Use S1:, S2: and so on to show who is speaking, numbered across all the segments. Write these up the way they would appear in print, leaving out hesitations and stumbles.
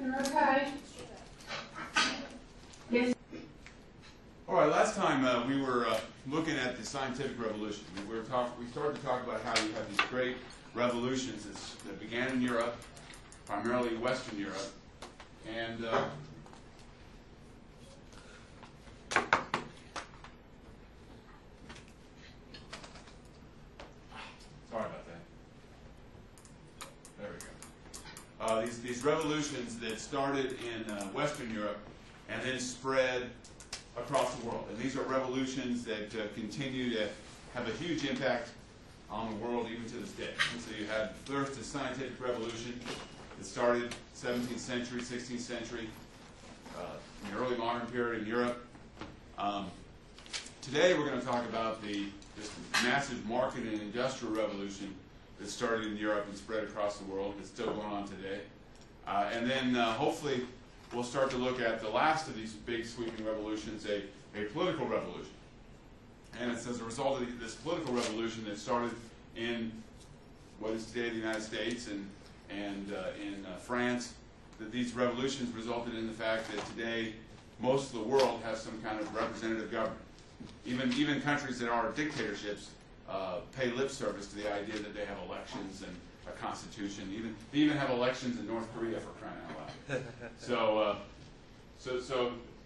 S1: Okay. Yes.
S2: All right. Last time we were looking at the scientific revolution. We started to talk about how you have these great revolutions that began in Europe, primarily Western Europe, and sorry about that. There we go. These revolutions that started in Western Europe and then spread across the world. And these are revolutions that continue to have a huge impact on the world even to this day. And so you had first the scientific revolution that started 17th century, 16th century, in the early modern period in Europe. Today we're going to talk about this massive market and industrial revolution that started in Europe and spread across the world. It's still going on today. And then hopefully we'll start to look at the last of these big sweeping revolutions, a political revolution. And it's as a result of this political revolution that started in what is today the United States and in France, that these revolutions resulted in the fact that today most of the world has some kind of representative government. Even countries that are dictatorships pay lip service to the idea that they have elections and a constitution. They even have elections in North Korea, for crying out loud. So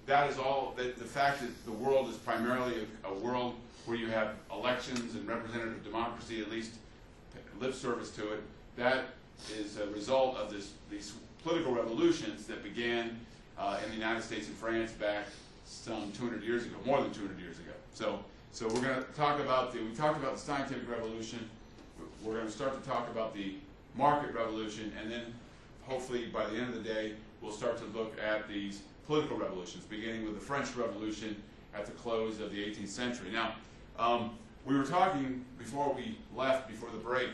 S2: that is all. The fact that the world is primarily a world where you have elections and representative democracy, at least lip service to it, that is a result of these political revolutions that began in the United States and France back some 200 years ago, more than 200 years ago. So we're going to talk about we talked about the scientific revolution. We're going to start to talk about the market revolution, and then hopefully by the end of the day we'll start to look at these political revolutions, beginning with the French Revolution at the close of the 18th century. Now, we were talking before we left, before the break,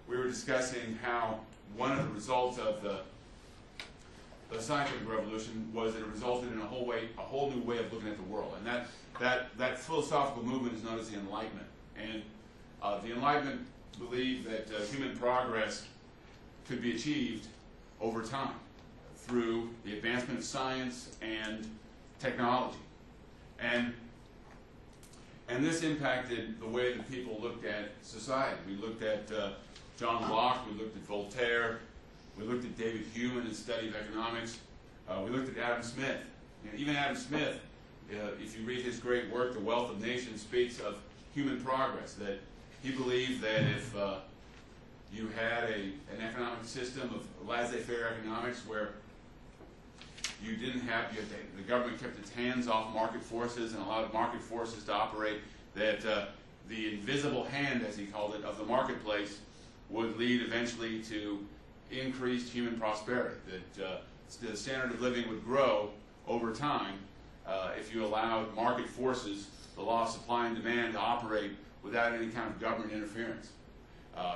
S2: we were discussing how one of the results of the scientific revolution was that it resulted in a whole new way of looking at the world, and that philosophical movement is known as the Enlightenment. And the Enlightenment believed that human progress could be achieved over time through the advancement of science and technology, and this impacted the way that people looked at society. We looked at John Locke, we looked at Voltaire, we looked at David Hume in his study of economics, we looked at Adam Smith. And even Adam Smith, if you read his great work, The Wealth of Nations, speaks of human progress, that he believed that if you had an economic system of laissez-faire economics where the government kept its hands off market forces and allowed market forces to operate, that the invisible hand, as he called it, of the marketplace would lead eventually to increased human prosperity, that the standard of living would grow over time if you allowed market forces, the law of supply and demand, to operate without any kind of government interference.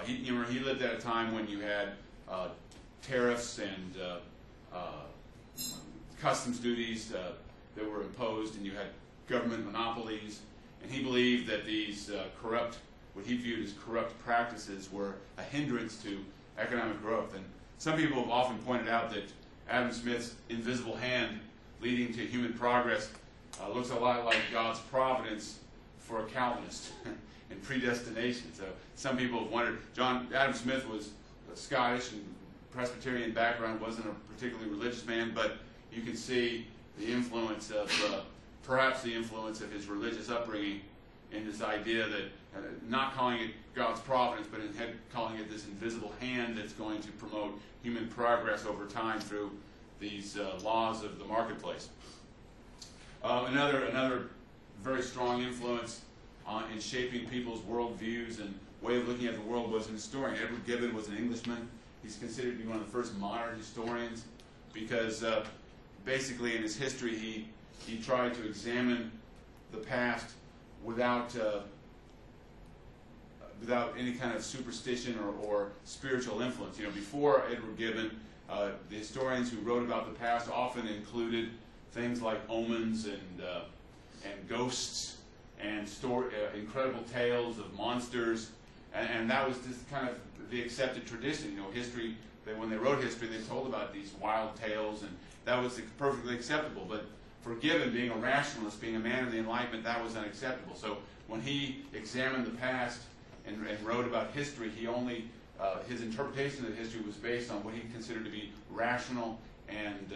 S2: He lived at a time when you had tariffs and customs duties that were imposed, and you had government monopolies, and he believed that these what he viewed as corrupt practices were a hindrance to economic growth. And some people have often pointed out that Adam Smith's invisible hand leading to human progress looks a lot like God's providence for a Calvinist and predestination. So some people have wondered. Adam Smith was Scottish and Presbyterian background, wasn't a particularly religious man, but you can see the influence of perhaps the influence of his religious upbringing in this idea that not calling it God's providence, but instead calling it this invisible hand that's going to promote human progress over time through these laws of the marketplace. Another very strong influence in shaping people's worldviews and way of looking at the world was an historian. Edward Gibbon was an Englishman. He's considered to be one of the first modern historians because basically in his history he tried to examine the past without any kind of superstition or spiritual influence. Before Edward Gibbon, the historians who wrote about the past often included things like omens and ghosts and incredible tales of monsters, and that was just kind of the accepted tradition. History when they wrote history, they told about these wild tales, and that was perfectly acceptable. But for Gibbon, being a rationalist, being a man of the Enlightenment, that was unacceptable. So when he examined the past and wrote about history, he only his interpretation of history was based on what he considered to be rational and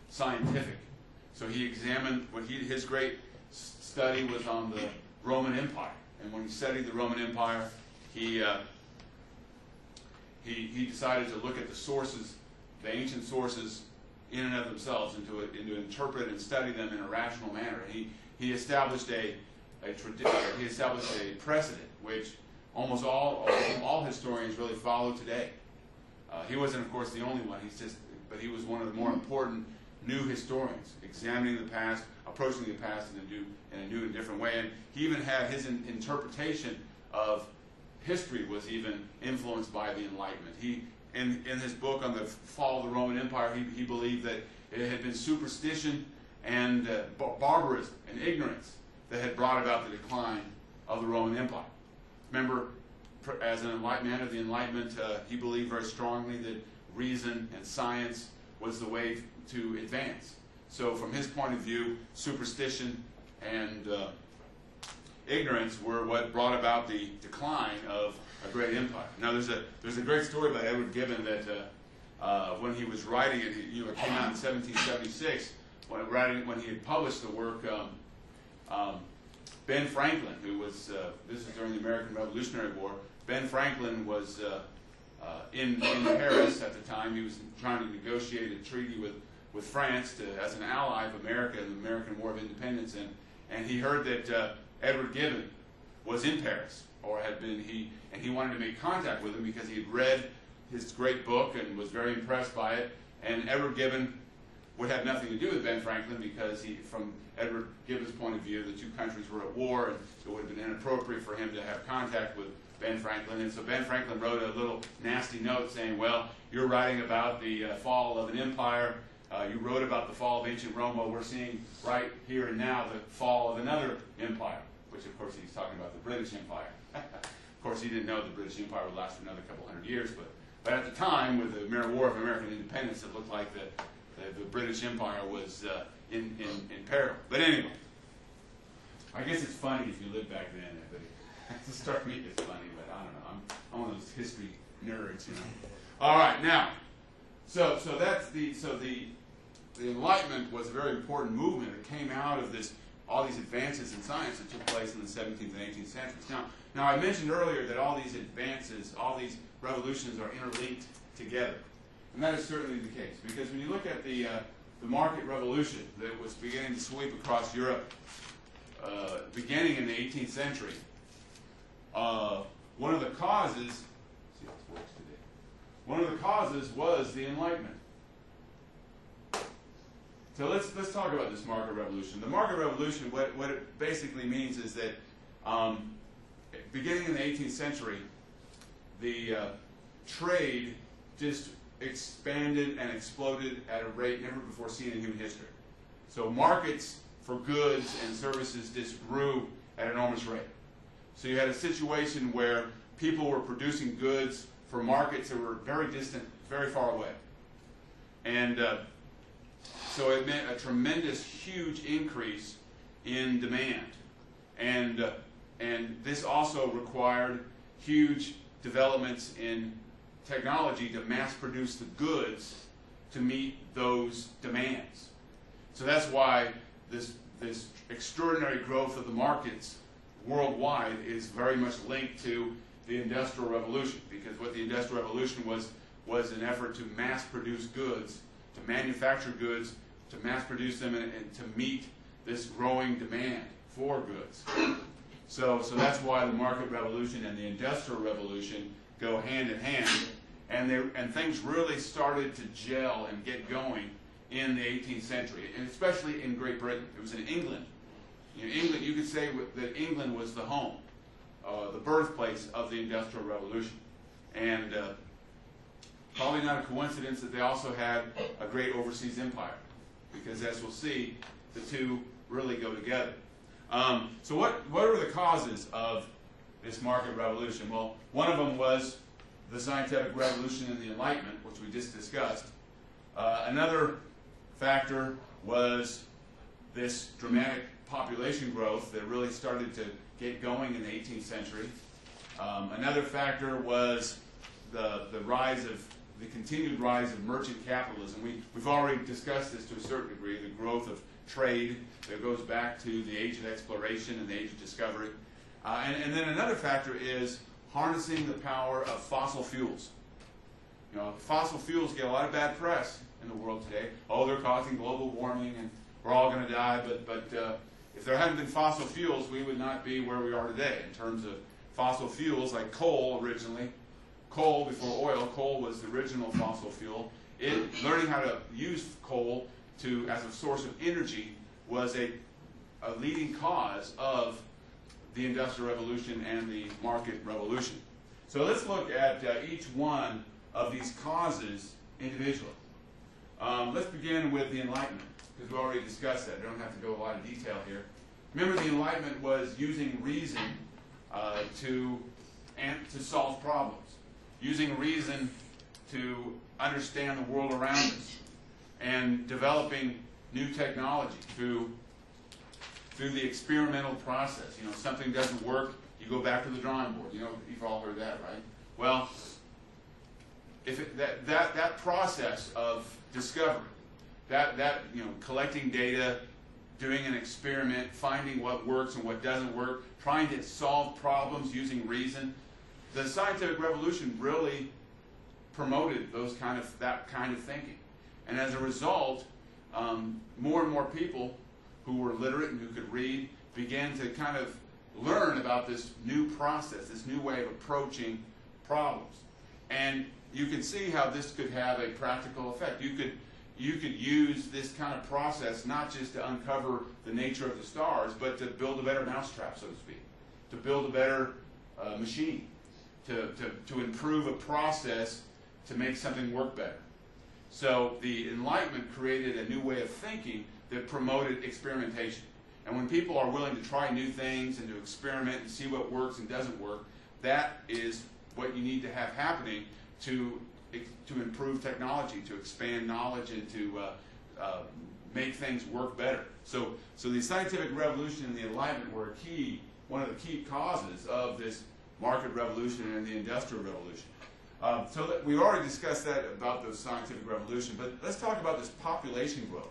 S2: scientific. So he examined his great study was on the Roman Empire, and when he studied the Roman Empire, he decided to look at the sources, the ancient sources, in and of themselves, and to interpret and study them in a rational manner. He established a precedent which almost all historians really follow today. He wasn't, of course, the only one. But he was one of the more important new historians, examining the past, approaching the past in a new and different way. And he even had his interpretation of history was even influenced by the Enlightenment. In his book on the fall of the Roman Empire, he believed that it had been superstition and barbarism and ignorance that had brought about the decline of the Roman Empire. Remember, as an man of the Enlightenment, he believed very strongly that reason and science was the way to advance. So from his point of view, superstition and ignorance were what brought about the decline of a great empire. Now there's a great story about Edward Gibbon that when he was writing it, it came out in 1776. When he had published the work, Ben Franklin, who was this is during the American Revolutionary War. Ben Franklin was in Paris at the time. He was trying to negotiate a treaty with France as an ally of America in the American War of Independence, and he heard that Edward Gibbon was in Paris, or had been, and he wanted to make contact with him because he had read his great book and was very impressed by it. And Edward Gibbon would have nothing to do with Ben Franklin because from Edward Gibbon's point of view, the two countries were at war, and it would have been inappropriate for him to have contact with Ben Franklin. And so Ben Franklin wrote a little nasty note saying, well, you're writing about the fall of an empire. You wrote about the fall of ancient Rome. Well, we're seeing right here and now the fall of another empire, which of course he's talking about the British Empire. Of course, he didn't know the British Empire would last for another couple hundred years, but at the time, with the War of American Independence, it looked like the British Empire was in peril. But anyway, I guess it's funny if you lived back then. To start me, it's funny, but I don't know. I'm one of those history nerds, you know. All right, now, so that's the Enlightenment was a very important movement. It came out of all these advances in science that took place in the 17th and 18th centuries. Now I mentioned earlier that all these advances, all these revolutions are interlinked together. And that is certainly the case, because when you look at the market revolution that was beginning to sweep across Europe, beginning in the 18th century, one of the causes was the Enlightenment. So let's talk about this market revolution. The market revolution, what it basically means is that beginning in the 18th century, the trade just expanded and exploded at a rate never before seen in human history. So markets for goods and services just grew at an enormous rate. So you had a situation where people were producing goods for markets that were very distant, very far away. And so it meant a tremendous, huge increase in demand. And this also required huge developments in technology to mass produce the goods to meet those demands. So that's why this extraordinary growth of the markets worldwide is very much linked to the Industrial Revolution, because what the Industrial Revolution was an effort to mass produce goods, to manufacture goods, to mass produce them and to meet this growing demand for goods. So that's why the market revolution and the Industrial Revolution go hand in hand, and things really started to gel and get going in the 18th century, and especially in Great Britain. It was in England. England, you could say that England was the home, the birthplace of the Industrial Revolution. And probably not a coincidence that they also had a great overseas empire, because as we'll see, the two really go together. So what were the causes of this market revolution? Well, one of them was the scientific revolution and the Enlightenment, which we just discussed. Another factor was this dramatic population growth that really started to get going in the 18th century. Another factor was the continued rise of merchant capitalism. We've already discussed this to a certain degree, the growth of trade that goes back to the age of exploration and the age of discovery. And then another factor is harnessing the power of fossil fuels. You know, fossil fuels get a lot of bad press in the world today. Oh, they're causing global warming and we're all going to die. But if there hadn't been fossil fuels, we would not be where we are today in terms of fossil fuels like coal originally. Coal before oil, coal was the original fossil fuel. Learning how to use coal as a source of energy was a leading cause of the Industrial Revolution and the market revolution. So let's look at each one of these causes individually. Let's begin with the Enlightenment, because we already discussed that. I don't have to go a lot of detail here. Remember, the Enlightenment was using reason to solve problems, using reason to understand the world around us, and developing new technology through the experimental process. You know, something doesn't work, you go back to the drawing board. You know, you've all heard that, right? Well, that process of discovery, collecting data, doing an experiment, finding what works and what doesn't work, trying to solve problems using reason, the scientific revolution really promoted that kind of thinking. And as a result, more and more people who were literate and who could read began to kind of learn about this new process, this new way of approaching problems. And you can see how this could have a practical effect. You could use this kind of process not just to uncover the nature of the stars, but to build a better mousetrap, so to speak, to build a better machine, to improve a process to make something work better. So the Enlightenment created a new way of thinking that promoted experimentation. And when people are willing to try new things and to experiment and see what works and doesn't work, that is what you need to have happening to improve technology, to expand knowledge, and to make things work better. So the scientific revolution and the Enlightenment were one of the key causes of this market revolution and the industrial revolution. So we've already discussed that about the scientific revolution, but let's talk about this population growth.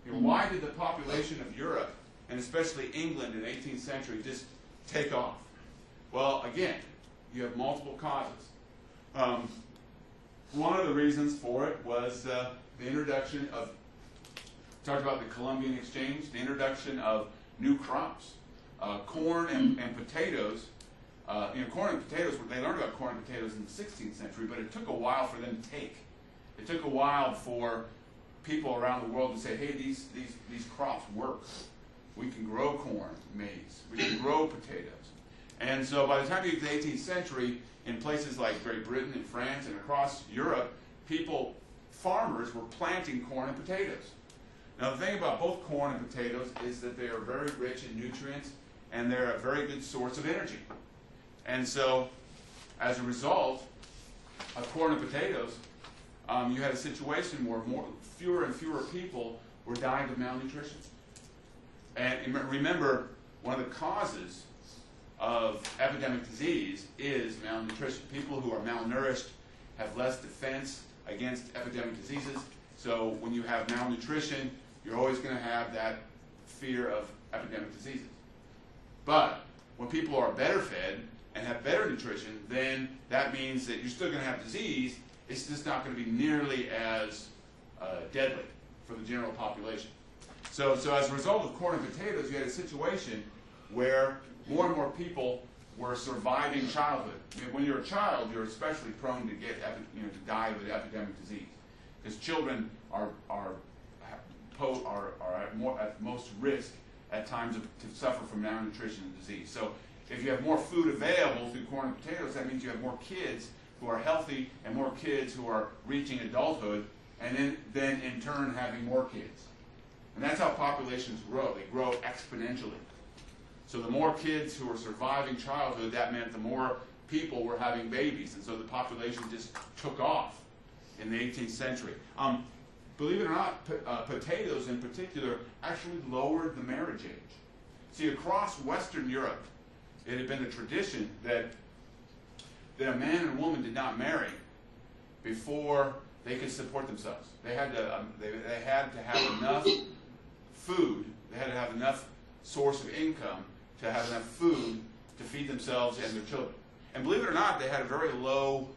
S2: You know, why did the population of Europe, and especially England in the 18th century, just take off? Well, again, you have multiple causes. One of the reasons for it was the introduction of, talked about the Columbian Exchange, the introduction of new crops. Corn and potatoes. Corn and potatoes, they learned about corn and potatoes in the 16th century, but it took a while for them to take. It took a while for people around the world to say, hey, these crops work. We can grow corn, maize. We can grow potatoes. And so by the time you get to the 18th century, in places like Great Britain and France and across Europe, farmers were planting corn and potatoes. Now the thing about both corn and potatoes is that they are very rich in nutrients and they're a very good source of energy. And so, as a result of corn and potatoes, you had a situation where fewer and fewer people were dying of malnutrition. And remember, one of the causes of epidemic disease is malnutrition. People who are malnourished have less defense against epidemic diseases. So when you have malnutrition, you're always going to have that fear of epidemic diseases. But when people are better fed and have better nutrition, then that means that you're still going to have disease. It's just not going to be nearly as deadly for the general population. So as a result of corn and potatoes, you had a situation where more and more people were surviving childhood. I mean, when you're a child, you're especially prone to get to die of an epidemic disease, because children are at most risk at times to suffer from malnutrition and disease. So if you have more food available through corn and potatoes, that means you have more kids who are healthy and more kids who are reaching adulthood, and then in turn having more kids. And that's how populations grow. They grow exponentially. So the more kids who are surviving childhood, that meant the more people were having babies, and so the population just took off in the 18th century. Believe it or not, potatoes in particular actually lowered the marriage age. See, across Western Europe, it had been a tradition that a man and woman did not marry before they could support themselves. They had to have enough food. They had to have enough source of income to have enough food to feed themselves and their children. And believe it or not, they had a very low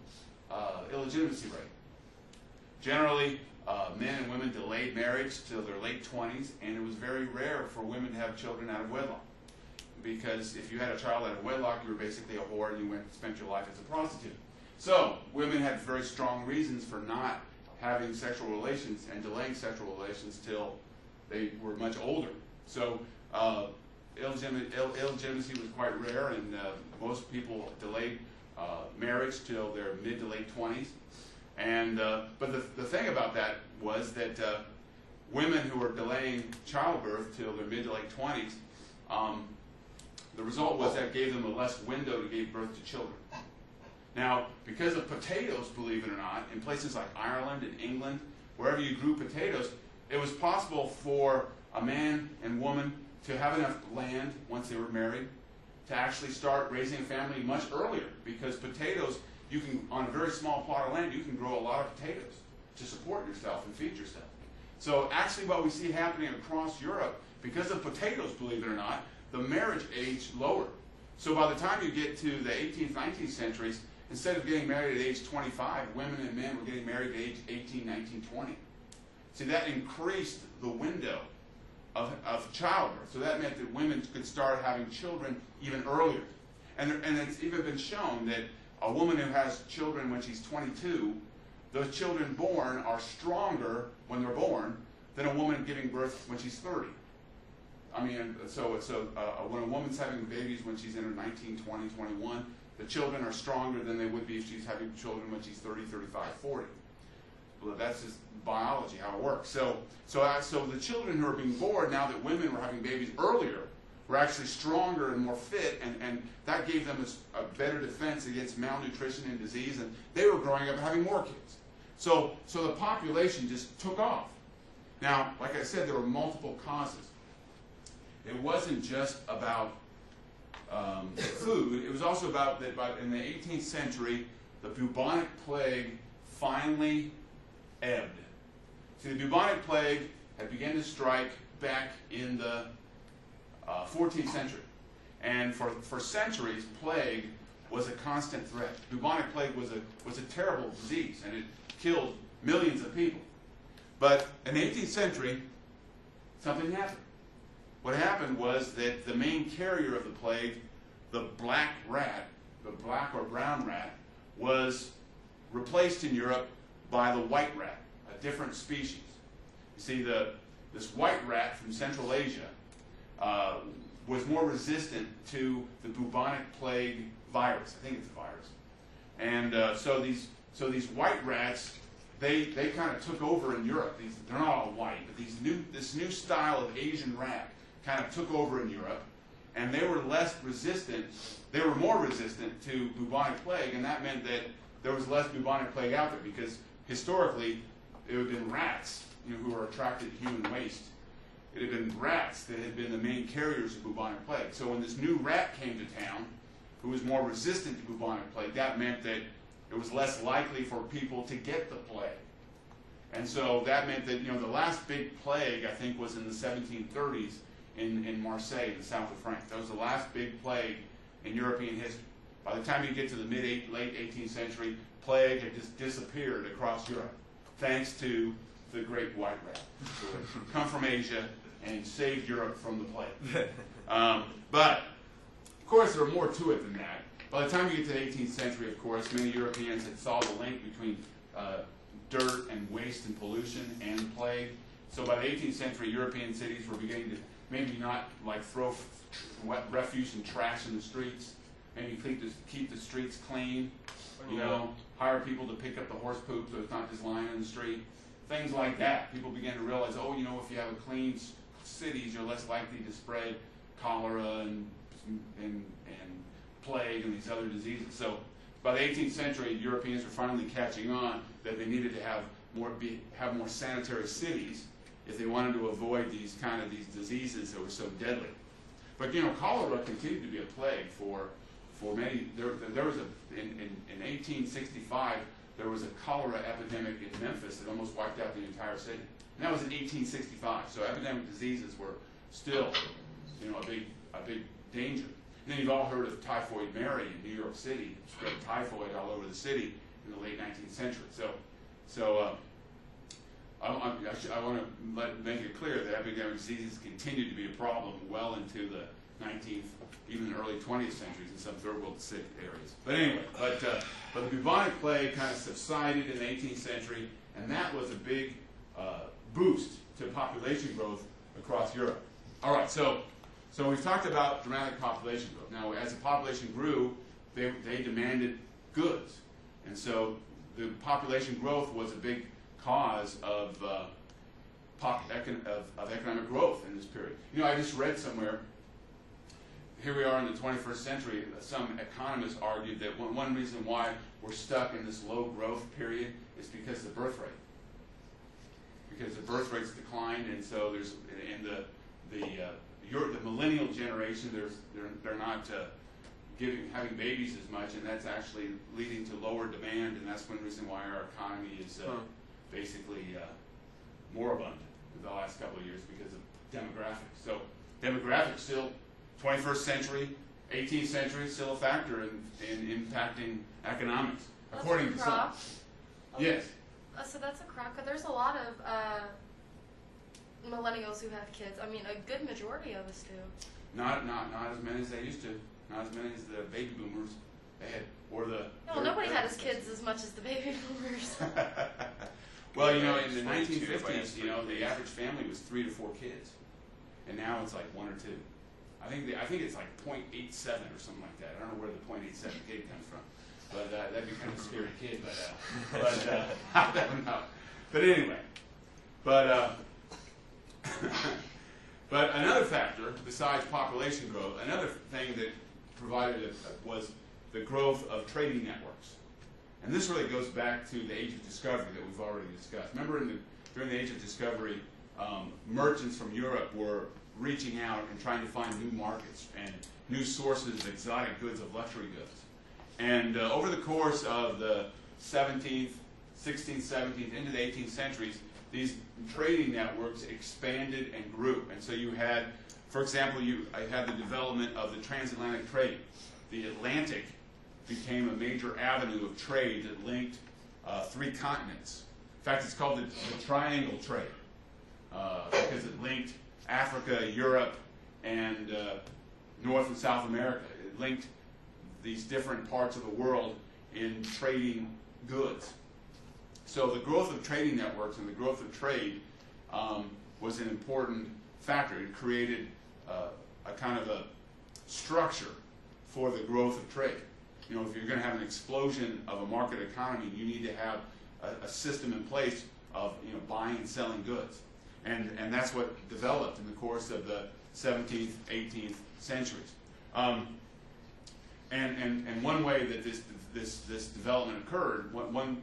S2: illegitimacy rate. Generally, men and women delayed marriage till their late 20s, and it was very rare for women to have children out of wedlock. Because if you had a child out of wedlock, you were basically a whore and you went and spent your life as a prostitute. So, women had very strong reasons for not having sexual relations and delaying sexual relations till they were much older. So, illegitimacy was quite rare, and most people delayed marriage till their mid to late 20s. And but the thing about that was that women who were delaying childbirth till their mid to late 20s, the result was that gave them a less window to give birth to children. Now, because of potatoes, believe it or not, in places like Ireland and England, wherever you grew potatoes, it was possible for a man and woman to have enough land once they were married to actually start raising a family much earlier, because potatoes, you can, on a very small plot of land, you can grow a lot of potatoes to support yourself and feed yourself. So actually what we see happening across Europe, because of potatoes, believe it or not, the marriage age lowered. So by the time you get to the 18th, 19th centuries, instead of getting married at age 25, women and men were getting married at age 18, 19, 20. See, that increased the window of childbirth. So that meant that women could start having children even earlier. And it's even been shown that a woman who has children when she's 22, those children born are stronger when they're born than a woman giving birth when she's 30. I mean, so when a woman's having babies when she's in her 19, 20, 21, the children are stronger than they would be if she's having children when she's 30, 35, 40. Well, that's just biology, how it works. So the children who are being born, now that women were having babies earlier, were actually stronger and more fit, and that gave them a better defense against malnutrition and disease, and they were growing up having more kids. So the population just took off. Now, like I said, there were multiple causes. It wasn't just about food. It was also about that in the 18th century, the bubonic plague finally ebbed. See, the bubonic plague had begun to strike back in the 14th century. And for centuries, plague was a constant threat. Bubonic plague was a terrible disease, and it killed millions of people. But in the 18th century, something happened. What happened was that the main carrier of the plague, the black rat, the black or brown rat, was replaced in Europe by the white rat, a different species. You see, this white rat from Central Asia was more resistant to the bubonic plague virus. I think it's a virus. And so these white rats, they kind of took over in Europe. They're not all white, but this new style of Asian rat kind of took over in Europe, and they were less resistant. They were more resistant to bubonic plague, and that meant that there was less bubonic plague out there, because historically it had been rats, who were attracted to human waste. It had been rats that had been the main carriers of bubonic plague. So when this new rat came to town, who was more resistant to bubonic plague, that meant that it was less likely for people to get the plague. And so that meant that, the last big plague, I think, was in the 1730s in Marseille, in the south of France. That was the last big plague in European history. By the time you get to the late 18th century, plague had just disappeared across Europe, thanks to the great white rat, who had come from Asia and saved Europe from the plague. But, of course, there are more to it than that. By the time you get to the 18th century, of course, many Europeans had saw the link between dirt and waste and pollution and plague. So by the 18th century, European cities were beginning to maybe not throw refuse and trash in the streets, maybe keep the streets clean, hire people to pick up the horse poop so it's not just lying in the street, things like that. People began to realize, if you have a clean cities, you're less likely to spread cholera and plague and these other diseases. So by the 18th century, Europeans were finally catching on that they needed to have more sanitary cities if they wanted to avoid these diseases that were so deadly. But cholera continued to be a plague for many. There was in 1865 there was a cholera epidemic in Memphis that almost wiped out the entire city. And that was in 1865. So epidemic diseases were still, a big danger. And then you've all heard of Typhoid Mary in New York City. It spread typhoid all over the city in the late 19th century. I want to make it clear that epidemic diseases continued to be a problem well into the 19th, even early 20th centuries in some third world areas. But anyway, but the bubonic plague kind of subsided in the 18th century, and that was a big boost to population growth across Europe. All right, so we've talked about dramatic population growth. Now, as the population grew, they demanded goods, and so the population growth was a big cause of economic growth in this period. I just read somewhere, here we are in the 21st century, some economists argued that one reason why we're stuck in this low growth period is because of the birth rate. Because the birth rate's declined, and so there's, in the millennial generation, they're not having babies as much, and that's actually leading to lower demand, and that's one reason why our economy is basically moribund in the last couple of years because of demographics. So demographics still, 21st century, 18th century, still a factor in impacting economics, according to some. Yes.
S1: So that's a crock. There's a lot of millennials who have kids. I mean, a good majority of us do.
S2: Not as many as they used to. Not as many as the baby boomers had, or the.
S1: No, nobody had his kids as much as the baby boomers.
S2: Well, in the 1950s, the average family was 3 to 4 kids, and now it's like 1 or 2. I think it's like 0.87 or something like that. I don't know where the 0.87 kid comes from, but that'd be kind of a scary kid. But I don't know. But anyway, but another factor besides population growth, another thing that provided it was the growth of trading networks. And this really goes back to the Age of Discovery that we've already discussed. Remember, during the Age of Discovery, merchants from Europe were reaching out and trying to find new markets and new sources of exotic goods, of luxury goods. And over the course of the 17th, 16th, 17th, into the 18th centuries, these trading networks expanded and grew. And so you had, for example, I had the development of the transatlantic trade. The Atlantic became a major avenue of trade that linked 3 continents. In fact, it's called the Triangle Trade because it linked Africa, Europe, and North and South America. It linked these different parts of the world in trading goods. So the growth of trading networks and the growth of trade was an important factor. It created a kind of a structure for the growth of trade. If you're going to have an explosion of a market economy, you need to have a system in place of buying and selling goods, and that's what developed in the course of the 17th, 18th centuries. And one way that this development occurred, one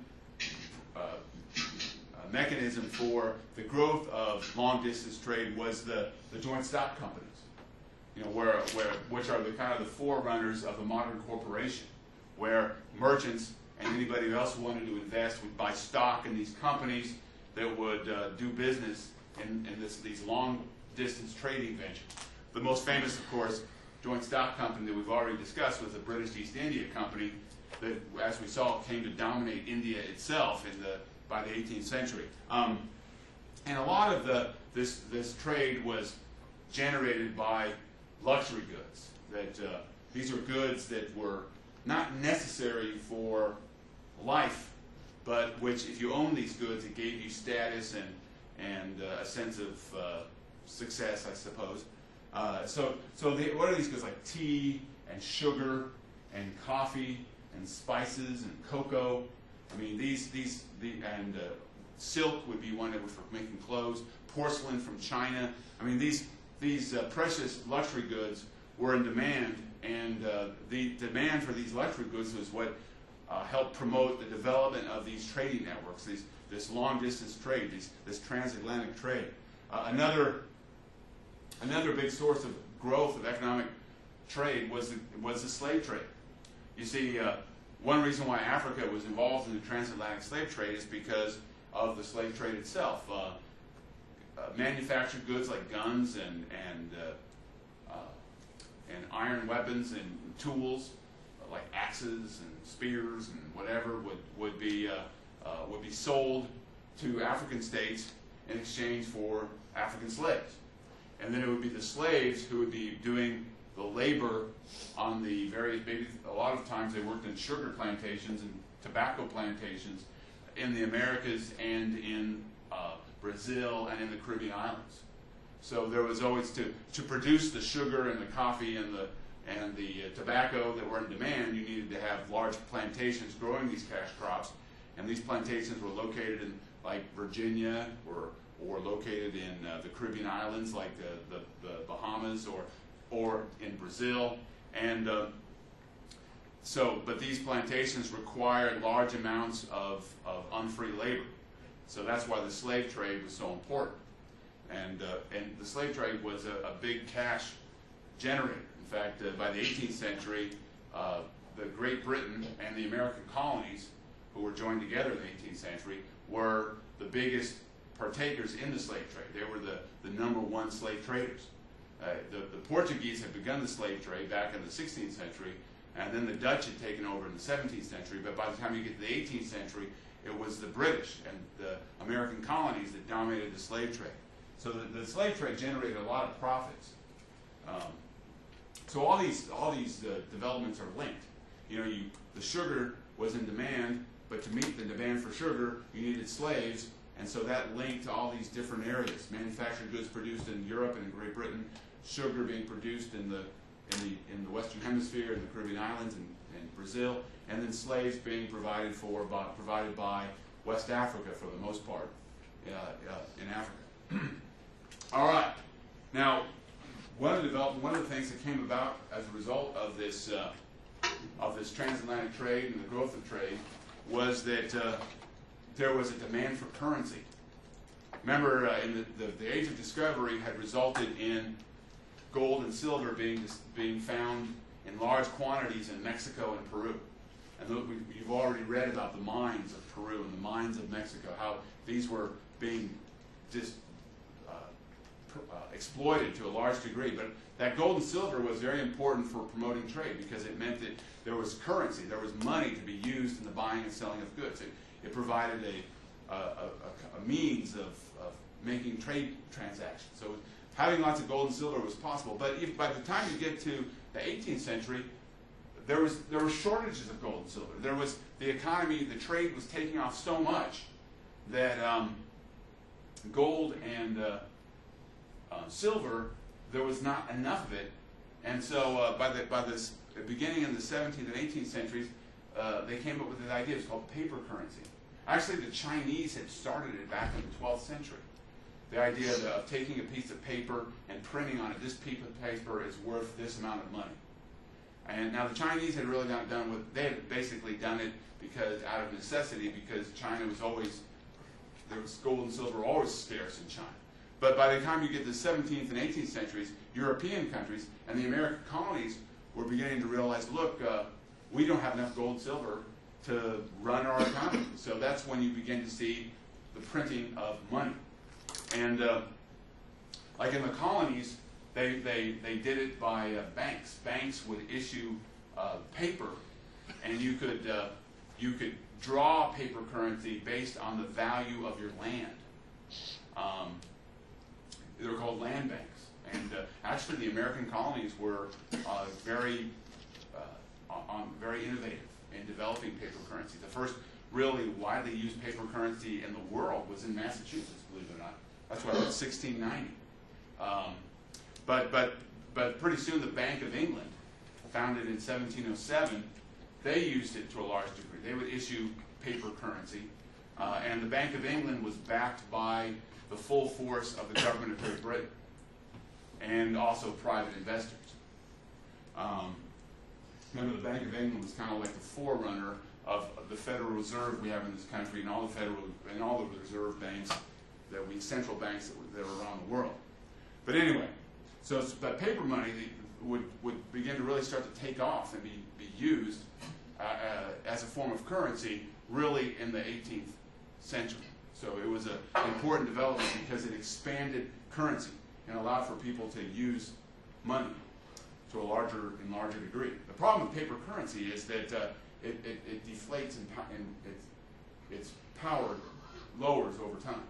S2: mechanism for the growth of long distance trade was the joint stock companies. Which are the kind of the forerunners of the modern corporation, where merchants and anybody else who wanted to invest would buy stock in these companies that would do business in these long-distance trading ventures. The most famous, of course, joint stock company that we've already discussed was the British East India Company that, as we saw, came to dominate India itself by the 18th century. And a lot of this trade was generated by luxury goods. These are goods that were not necessary for life, but which, if you own these goods, it gave you status and a sense of success, I suppose. What are these goods? Like tea and sugar and coffee and spices and cocoa. I mean, and silk would be one that was for making clothes. Porcelain from China. I mean, these precious luxury goods were in demand, and the demand for these luxury goods was what helped promote the development of these trading networks, this long-distance trade, this transatlantic trade. Another big source of growth of economic trade was the slave trade. You see, one reason why Africa was involved in the transatlantic slave trade is because of the slave trade itself. Manufactured goods like guns and iron weapons and tools like axes and spears and whatever would be sold to African states in exchange for African slaves. And then it would be the slaves who would be doing the labor on the various, maybe a lot of times they worked in sugar plantations and tobacco plantations in the Americas and in Brazil and in the Caribbean islands. So there was always to produce the sugar and the coffee and the tobacco that were in demand, you needed to have large plantations growing these cash crops, and these plantations were located in like Virginia or located in the Caribbean islands like the Bahamas or in Brazil, and but these plantations required large amounts of unfree labor. So that's why the slave trade was so important. And the slave trade was a big cash generator. In fact, by the 18th century, the Great Britain and the American colonies, who were joined together in the 18th century, were the biggest partakers in the slave trade. They were the #1 slave traders. The Portuguese had begun the slave trade back in the 16th century, and then the Dutch had taken over in the 17th century, but by the time you get to the 18th century, it was the British and the American colonies that dominated the slave trade. So the slave trade generated a lot of profits. So all these developments are linked. You know, the sugar was in demand, but to meet the demand for sugar, you needed slaves, and so that linked to all these different areas. Manufactured goods produced in Europe and in Great Britain, sugar being produced in the Western Hemisphere, in the Caribbean islands, and Brazil, and then slaves being provided by West Africa for the most part, in Africa. All right. Now, one of the things that came about as a result of this transatlantic trade and the growth of trade was that there was a demand for currency. Remember, in the Age of Discovery had resulted in gold and silver being found in large quantities in Mexico and Peru. And you've already read about the mines of Peru and the mines of Mexico, how these were being exploited to a large degree. But that gold and silver was very important for promoting trade because it meant that there was currency, there was money to be used in the buying and selling of goods. It provided a means of making trade transactions. So having lots of gold and silver was possible. But by the time you get to the 18th century, there were shortages of gold and silver. There was the economy, the trade was taking off so much that gold and silver, there was not enough of it, and so by the beginning in the 17th and 18th centuries, they came up with this idea. It's called paper currency. Actually, the Chinese had started it back in the 12th century. The idea of taking a piece of paper and printing on it, this piece of paper is worth this amount of money. And now the Chinese had really not done what they had basically done it because out of necessity, because China was always, there was gold and silver always scarce in China. But by the time you get to the 17th and 18th centuries, European countries and the American colonies were beginning to realize, look, we don't have enough gold and silver to run our economy. So that's when you begin to see the printing of money. And like in the colonies, they did it by banks. Banks would issue paper, and you could draw paper currency based on the value of your land. They were called land banks, and actually the American colonies were very innovative in developing paper currency. The first really widely used paper currency in the world was in Massachusetts, believe it or not. That's why it was 1690. But pretty soon the Bank of England, founded in 1707, they used it to a large degree. They would issue paper currency, and the Bank of England was backed by the full force of the government of Great Britain, and also private investors. Remember, the Bank of England was kind of like the forerunner of the Federal Reserve we have in this country, and all the reserve banks central banks that were around the world. But anyway, so that paper money would begin to really start to take off and be used as a form of currency, really in the 18th century. So it was an important development because it expanded currency and allowed for people to use money to a larger and larger degree. The problem with paper currency is that it deflates and its power lowers over time.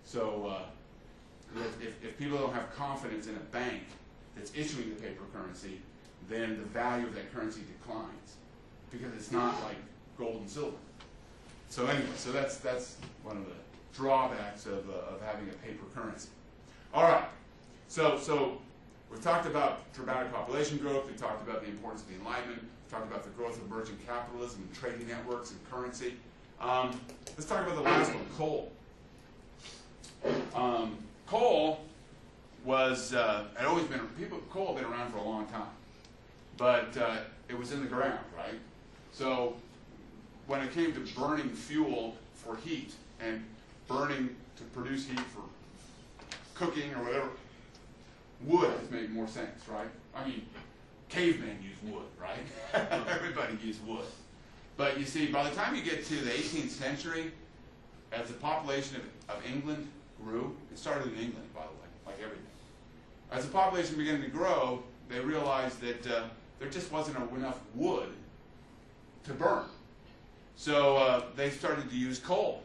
S2: So if people don't have confidence in a bank that's issuing the paper currency, then the value of that currency declines because it's not like gold and silver. So anyway, so that's one of the drawbacks of having a paper currency. All right, so we've talked about dramatic population growth. We talked about the importance of the Enlightenment. We talked about the growth of emerging capitalism and trading networks and currency. Let's talk about the last one, coal. Coal was had always been coal had been around for a long time, but it was in the ground, right? So when it came to burning fuel for heat and burning to produce heat for cooking or whatever, wood has made more sense, right? I mean, cavemen used wood, right? Everybody used wood. But you see, by the time you get to the 18th century, as the population of England grew, it started in England, by the way, like everything. As the population began to grow, they realized that there just wasn't enough wood to burn. So they started to use coal.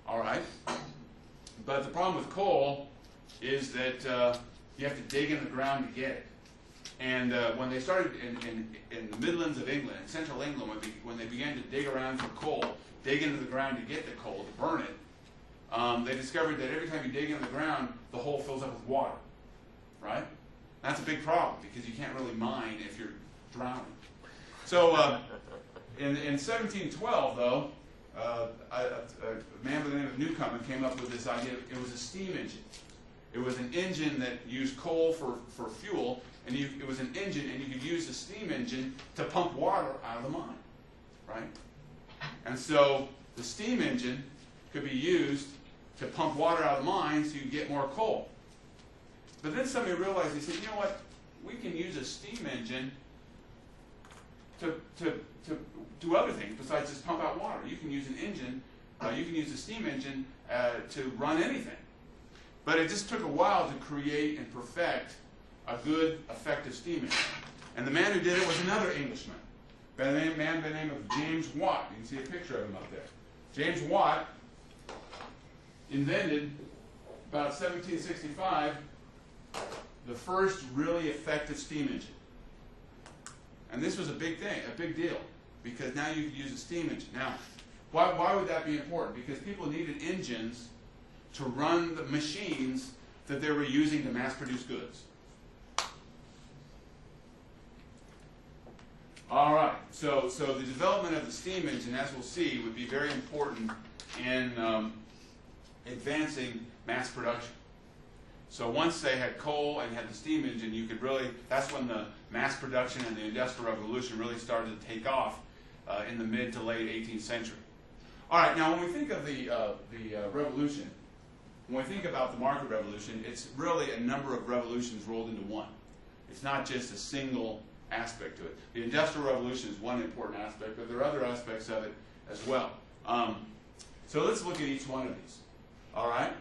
S2: All right? But the problem with coal is that you have to dig in the ground to get it. And when they started in the Midlands of England, in central England, when they began to dig around for coal, dig into the ground to get the coal, to burn it, they discovered that every time you dig into the ground, the hole fills up with water, right? That's a big problem because you can't really mine if you're drowning. So in 1712, though, a man by the name of Newcomen came up with this idea. It was a steam engine. It was an engine that used coal for fuel, and it was an engine, and you could use the steam engine to pump water out of the mine, right? And so the steam engine could be used to pump water out of the mine so you get more coal. But then somebody realized, they said, you know what, we can use a steam engine to do other things besides just pump out water. You can use an engine, you can use a steam engine to run anything. But it just took a while to create and perfect a good, effective steam engine. And the man who did it was another Englishman, a man by the name of James Watt. You can see a picture of him up there. James Watt invented, about 1765, the first really effective steam engine. And this was a big thing, a big deal, because now you could use a steam engine. Now, why would that be important? Because people needed engines to run the machines that they were using to mass-produce goods. All right, so the development of the steam engine, as we'll see, would be very important in advancing mass production. So once they had coal and had the steam engine, you could really, that's when the mass production and the Industrial Revolution really started to take off in the mid to late 18th century. All right, now when we think of the revolution, when we think about the market revolution, it's really a number of revolutions rolled into one. It's not just a single aspect to it. The Industrial Revolution is one important aspect, but there are other aspects of it as well. So let's look at each one of these. All right?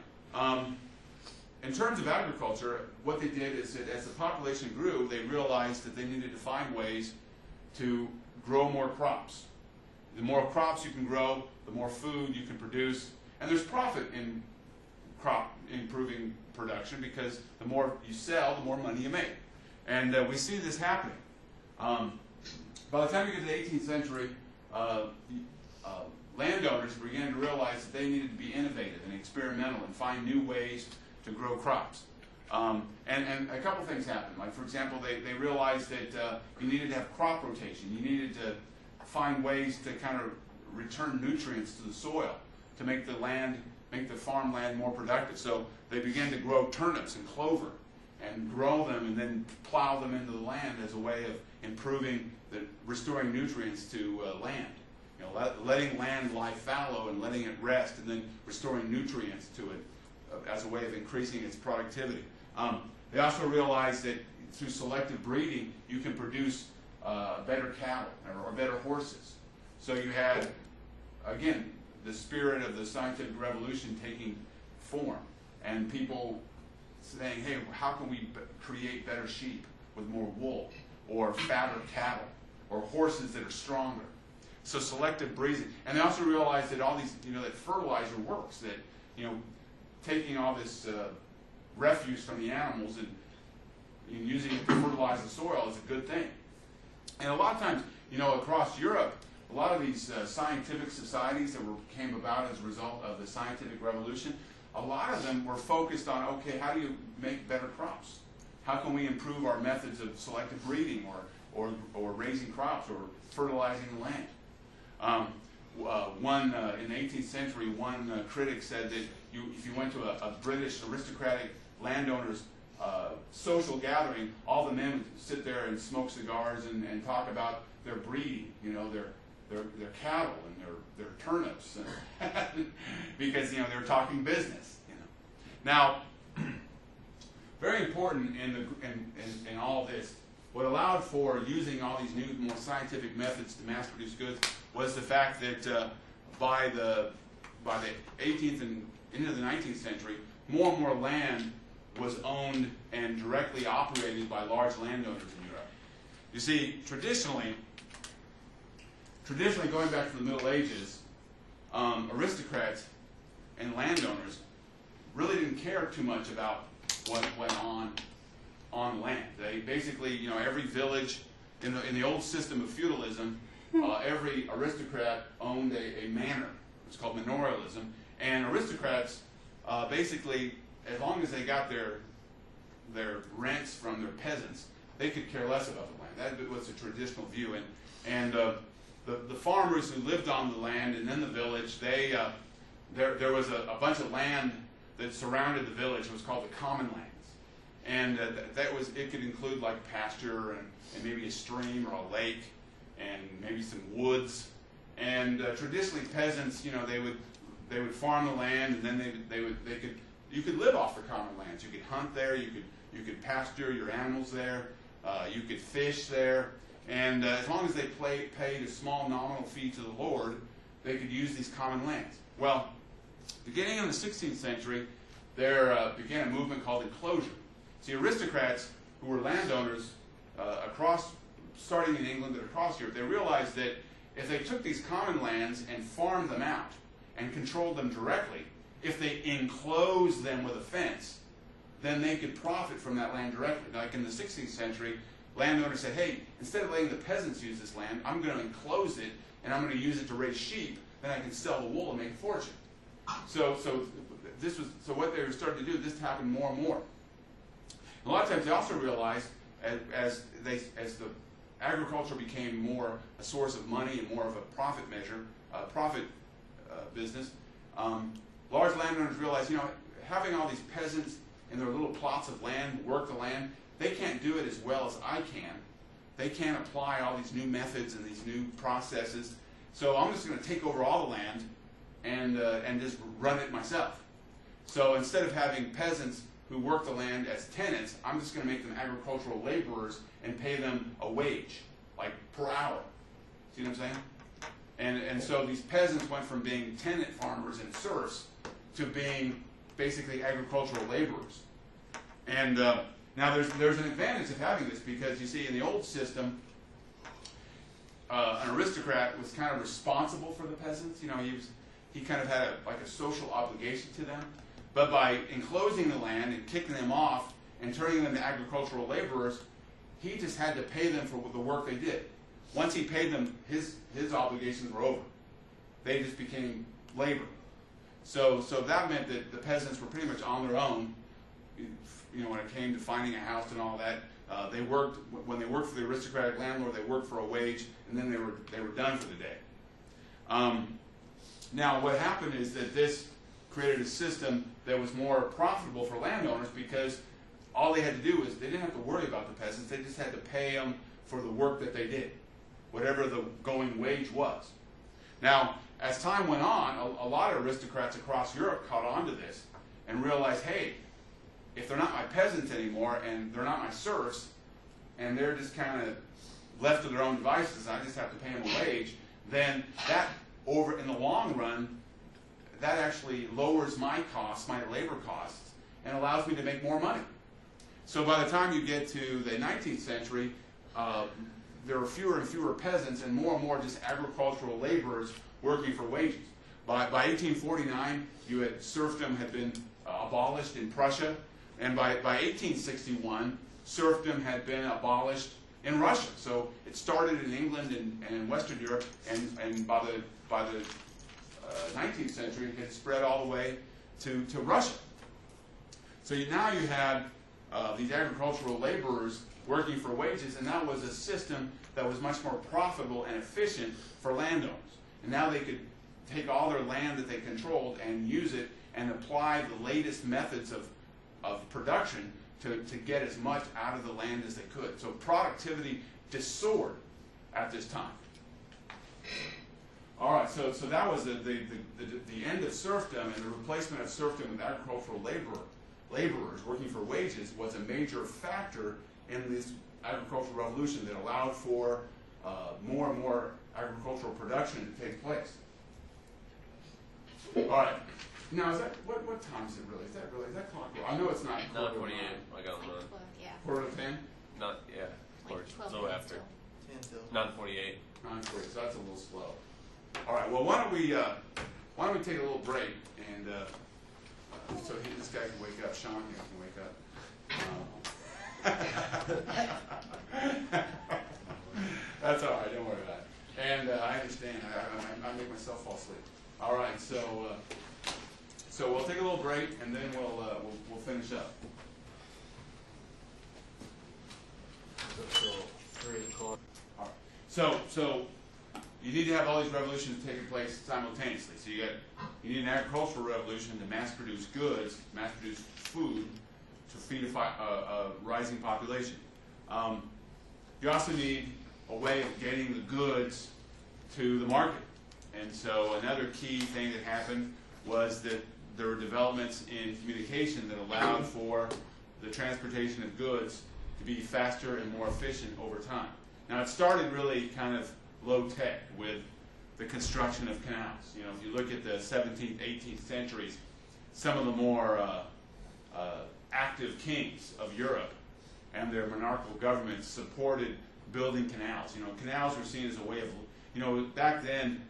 S2: In terms of agriculture, what they did is that as the population grew, they realized that they needed to find ways to grow more crops. The more crops you can grow, the more food you can produce, and there's profit in crop improving production because the more you sell, the more money you make. And we see this happening. By the time you get to the 18th century, landowners began to realize that they needed to be innovative and experimental and find new ways to grow crops. And a couple things happened. Like, for example, they realized that you needed to have crop rotation. You needed to find ways to kind of return nutrients to the soil to make the farmland more productive. So they began to grow turnips and clover and grow them and then plow them into the land as a way of improving, restoring nutrients to land. You know, letting land lie fallow and letting it rest, and then restoring nutrients to it as a way of increasing its productivity. They also realized that through selective breeding, you can produce better cattle or better horses. So you had, again, the spirit of the scientific revolution taking form, and people saying, hey, how can we create better sheep with more wool, or fatter cattle, or horses that are stronger? So selective breeding. And they also realized that all these, that fertilizer works, that, taking all this refuse from the animals and using it to fertilize the soil is a good thing. And a lot of times, across Europe, a lot of these scientific societies that came about as a result of the scientific revolution, a lot of them were focused on, okay, how do you make better crops? How can we improve our methods of selective breeding or raising crops or fertilizing the land? In the 18th century, one critic said that if you went to a British aristocratic landowner's social gathering, all the men would sit there and smoke cigars and talk about their breeding, their cattle and their turnips, because they were talking business. Now, very important in all this, what allowed for using all these new, more scientific methods to mass-produce goods was the fact that by the 18th and into the 19th century, more and more land was owned and directly operated by large landowners in Europe. You see, traditionally going back to the Middle Ages, aristocrats and landowners really didn't care too much about what went on land. They basically, every village in the old system of feudalism, every aristocrat owned a manor. It's called manorialism, and aristocrats basically, as long as they got their rents from their peasants, they could care less about the land. That was a traditional view, and the farmers who lived on the land and in the village, there was a bunch of land that surrounded the village. It was called the common lands, and it could include like pasture and maybe a stream or a lake and maybe some woods. And traditionally, peasants, they would farm the land, and then you could live off the common lands. You could hunt there. You could pasture your animals there. You could fish there. And as long as they paid a small nominal fee to the Lord, they could use these common lands. Well, beginning in the 16th century, there began a movement called enclosure. See, aristocrats who were landowners starting in England and across Europe, they realized that if they took these common lands and farmed them out and controlled them directly, if they enclosed them with a fence, then they could profit from that land directly. Like in the 16th century, landowners said, hey, instead of letting the peasants use this land, I'm going to enclose it, and I'm going to use it to raise sheep, then I can sell the wool and make a fortune. So what they were starting to do, this happened more and more. A lot of times they also realized as the agriculture became more a source of money and more of a profit measure, business, large landowners realized, having all these peasants in their little plots of land, work the land, they can't do it as well as I can. They can't apply all these new methods and these new processes. So I'm just going to take over all the land and just run it myself. So instead of having peasants who work the land as tenants, I'm just going to make them agricultural laborers and pay them a wage, like per hour. See what I'm saying? And so these peasants went from being tenant farmers and serfs to being basically agricultural laborers. And now there's an advantage of having this, because you see, in the old system, an aristocrat was kind of responsible for the peasants. He kind of had a social obligation to them. But by enclosing the land and kicking them off and turning them into agricultural laborers, he just had to pay them for the work they did. Once he paid them, his obligations were over. They just became labor. So that meant that the peasants were pretty much on their own. When it came to finding a house and all that, when they worked for the aristocratic landlord, they worked for a wage, and then they were done for the day. Now, what happened is that this created a system that was more profitable for landowners, because all they had to do was they didn't have to worry about the peasants. They just had to pay them for the work that they did, whatever the going wage was. Now, as time went on, a lot of aristocrats across Europe caught on to this and realized, hey, if they're not my peasants anymore and they're not my serfs and they're just kind of left to their own devices, I just have to pay them a wage, then that, over in the long run, that actually lowers my costs, my labor costs, and allows me to make more money. So by the time you get to the 19th century, there are fewer and fewer peasants and more just agricultural laborers working for wages. By 1849, serfdom had been abolished in Prussia, and by 1861, serfdom had been abolished in Russia. So it started in England and Western Europe, and by the 19th century, it had spread all the way to Russia. So now you had these agricultural laborers working for wages, and that was a system that was much more profitable and efficient for landowners. And now they could take all their land that they controlled and use it and apply the latest methods of production to get as much out of the land as they could. So productivity just soared at this time. All right, so that was the end of serfdom, and the replacement of serfdom with agricultural laborers working for wages was a major factor in this agricultural revolution that allowed for more and more agricultural production to take place. All right. Now, is that what time is it really? Is that clock? I know it's not.
S3: 9:48. I got one.
S1: Yeah.
S2: Quarter to 10.
S3: Not yeah. Or
S1: Like 12
S3: a little
S1: minutes
S3: after.
S1: till.
S3: 9:48.
S2: 9:40. So that's a little slow. All right. Well, why don't we take a little break and so this guy can wake up. Sean here can wake up. That's all right. Don't worry about it. And I understand. I make myself fall asleep. All right. So we'll take a little break and then we'll finish up.
S3: So 3 o'clock.
S2: All right. So you need to have all these revolutions taking place simultaneously. So you need an agricultural revolution to mass produce goods, mass produce food to feed a rising population. You also need a way of getting the goods to the market. And so another key thing that happened was that there were developments in communication that allowed for the transportation of goods to be faster and more efficient over time. Now, it started really kind of low-tech with the construction of canals. You know, if you look at the 17th, 18th centuries, some of the more active kings of Europe and their monarchical governments supported building canals. You know, canals were seen as a way of, you know, back then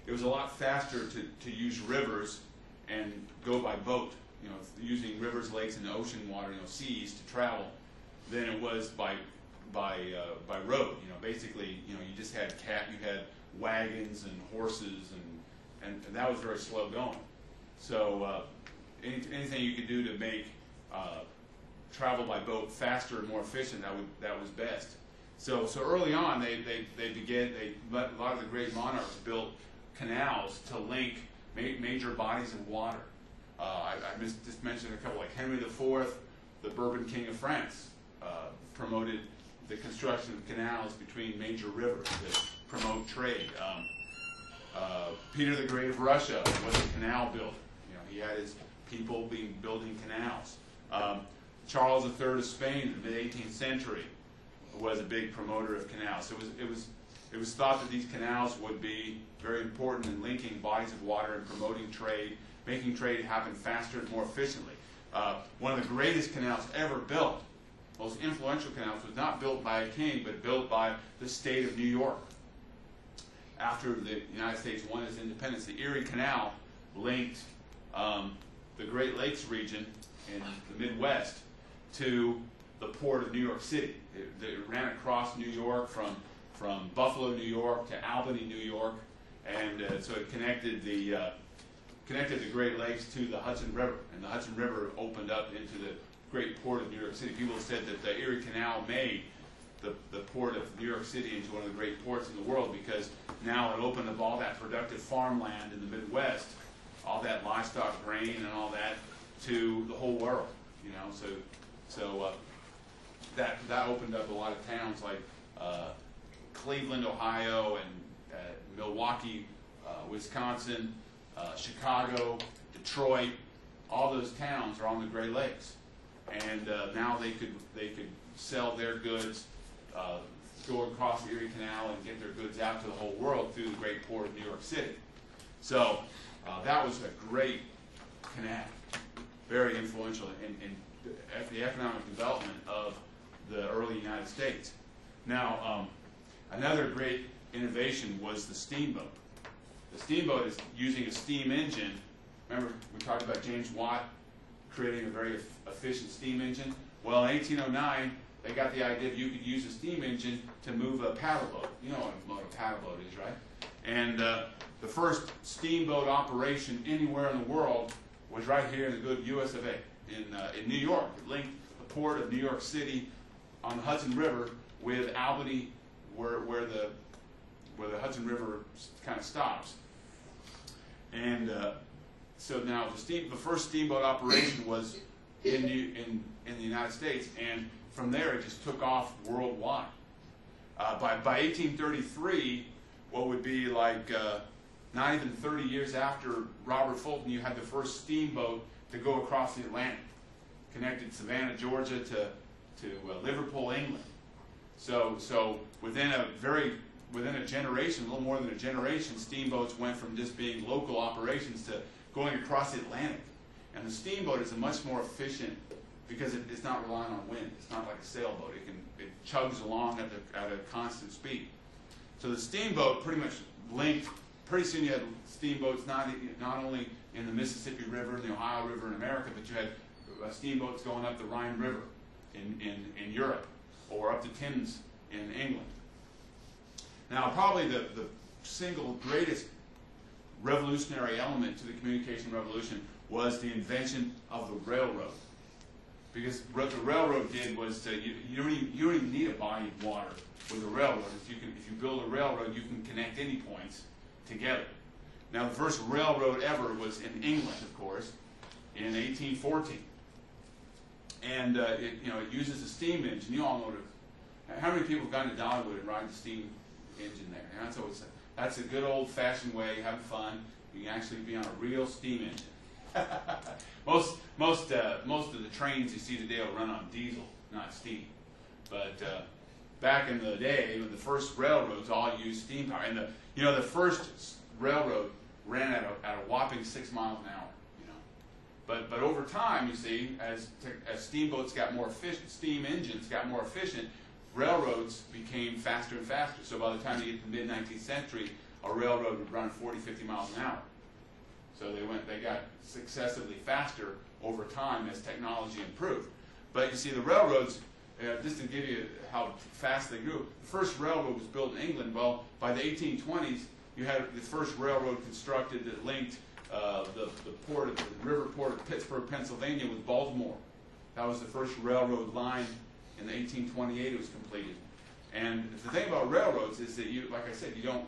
S2: it was a lot faster to use rivers and go by boat, you know, using rivers, lakes, and ocean water, you know, seas to travel, than it was by road. You know, basically, you know, you just had wagons and horses, and that was very slow going. So anything you could do to make travel by boat faster and more efficient, that was best. So early on, a lot of the great monarchs built canals to link major bodies of water. I just mentioned a couple, like Henry IV, the Bourbon King of France, promoted the construction of canals between major rivers that promote trade. Peter the Great of Russia was a canal builder. You know, he had his people building canals. Charles III of Spain in the mid-18th century was a big promoter of canals. It was thought that these canals would be very important in linking bodies of water and promoting trade, making trade happen faster and more efficiently. One of the greatest canals ever built, most influential canals, was not built by a king, but built by the state of New York. After the United States won its independence, the Erie Canal linked the Great Lakes region in the Midwest to the port of New York City. It ran across New York from Buffalo, New York to Albany, New York, and so it connected the Great Lakes to the Hudson River, and the Hudson River opened up into the great port of New York City. People have said that the Erie Canal made the port of New York City into one of the great ports in the world, because now it opened up all that productive farmland in the Midwest, all that livestock, grain, and all that to the whole world. You know, so So that opened up a lot of towns like Cleveland, Ohio, and Milwaukee, Wisconsin, Chicago, Detroit. All those towns are on the Great Lakes, and now they could sell their goods, go across the Erie Canal and get their goods out to the whole world through the great port of New York City. So that was a great canal, very influential in the economic development of the early United States. Now, another great innovation was the steamboat. The steamboat is using a steam engine. Remember, we talked about James Watt creating a very efficient steam engine? Well, in 1809, they got the idea that you could use a steam engine to move a paddle boat. You know what a paddle boat is, right? And the first steamboat operation anywhere in the world was right here in the good U.S. of A. In New York. It linked the port of New York City on the Hudson River with Albany, where the Hudson River kind of stops. And so now the first steamboat operation was in the United States, and from there it just took off worldwide. By 1833, what would be like not even 30 years after Robert Fulton, you had the first steamboat to go across the Atlantic, connected Savannah, Georgia to Liverpool, England. So within a generation, a little more than a generation, steamboats went from just being local operations to going across the Atlantic. And the steamboat is a much more efficient, because it's not relying on wind. It's not like a sailboat. It chugs along at a constant speed. So the steamboat pretty much linked. Pretty soon you had steamboats not only in the Mississippi River, the Ohio River in America, but you had steamboats going up the Rhine River in Europe, or up the Thames in England. Now, probably the single greatest revolutionary element to the communication revolution was the invention of the railroad. Because what the railroad did was you don't even need a body of water with a railroad. If you build a railroad, you can connect any points together. Now, the first railroad ever was in England, of course, in 1814, and it uses a steam engine. You all know how many people have gone to Dollywood and ride the steam engine there? And that's a good old-fashioned way of having fun. You can actually be on a real steam engine. Most of the trains you see today will run on diesel, not steam. But back in the day, the first railroads all used steam power, and the first railroad ran at a whopping 6 miles an hour. But over time, you see, as steamboats got more efficient, steam engines got more efficient, railroads became faster and faster. So by the time you get to the mid-19th century, a railroad would run 40, 50 miles an hour. So they got successively faster over time as technology improved. But you see, the railroads, just to give you how fast they grew, the first railroad was built in England. Well, by the 1820s, you had the first railroad constructed that linked the river port of Pittsburgh, Pennsylvania, with Baltimore. That was the first railroad line. In 1828, it was completed. And the thing about railroads is that like I said, you don't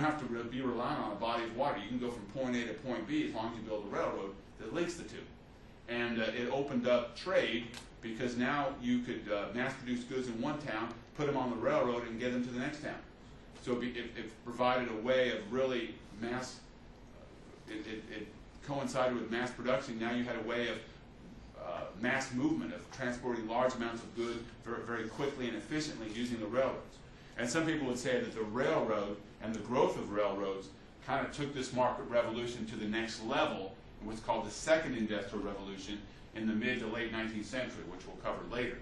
S2: have to be relying on a body of water. You can go from point A to point B as long as you build a railroad that links the two. And it opened up trade, because now you could mass produce goods in one town, put them on the railroad, and get them to the next town. So it provided a way of really mass. It coincided with mass production. Now you had a way of mass movement, of transporting large amounts of goods very, very quickly and efficiently using the railroads. And some people would say that the railroad and the growth of railroads kind of took this market revolution to the next level in what's called the second industrial revolution in the mid to late 19th century, which we'll cover later.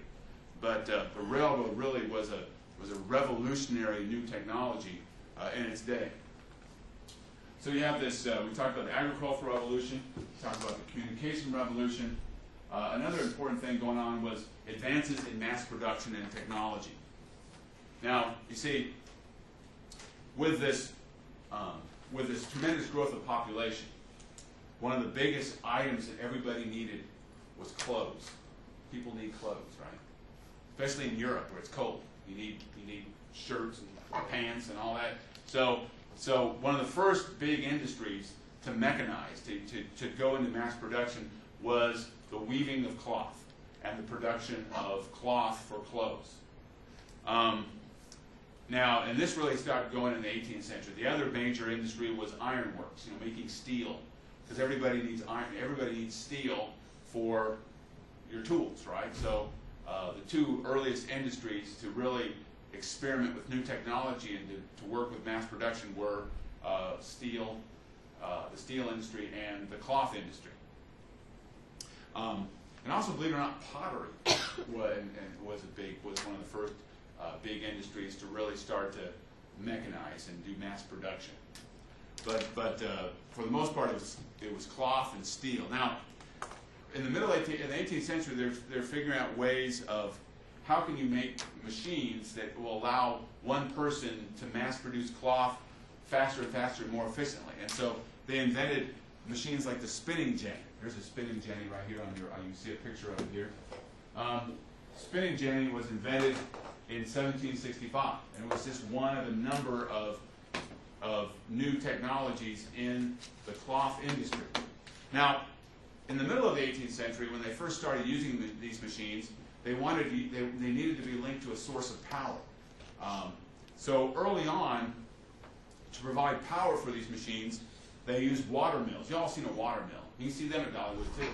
S2: But the railroad really was a revolutionary new technology in its day. So you have this, we talked about the agricultural revolution, we talked about the communication revolution. Another important thing going on was advances in mass production and technology. Now, you see, with this tremendous growth of population, one of the biggest items that everybody needed was clothes. People need clothes, right? Especially in Europe where it's cold. You need shirts and pants and all that. So one of the first big industries to mechanize, to go into mass production, was the weaving of cloth. and the production of cloth for clothes. Now, and this really started going in the 18th century. The other major industry was ironworks, making steel, because everybody needs iron. Everybody needs steel for your tools, right? So the two earliest industries to really experiment with new technology and to work with mass production were steel, the steel industry, and the cloth industry. And also, believe it or not, pottery was one of the first big industries to really start to mechanize and do mass production. But for the most part, it was cloth and steel. Now, in the in the 18th century, they're figuring out ways of how can you make machines that will allow one person to mass produce cloth faster and faster and more efficiently. And so they invented machines like the spinning jenny. There's a spinning jenny right here on you see a picture of it here. Spinning jenny was invented in 1765, and it was just one of a number of new technologies in the cloth industry. Now, in the middle of the 18th century, when they first started using these machines, they needed to be linked to a source of power. So early on, to provide power for these machines, they used water mills. You all seen a water mill. You can see them at Dollywood too.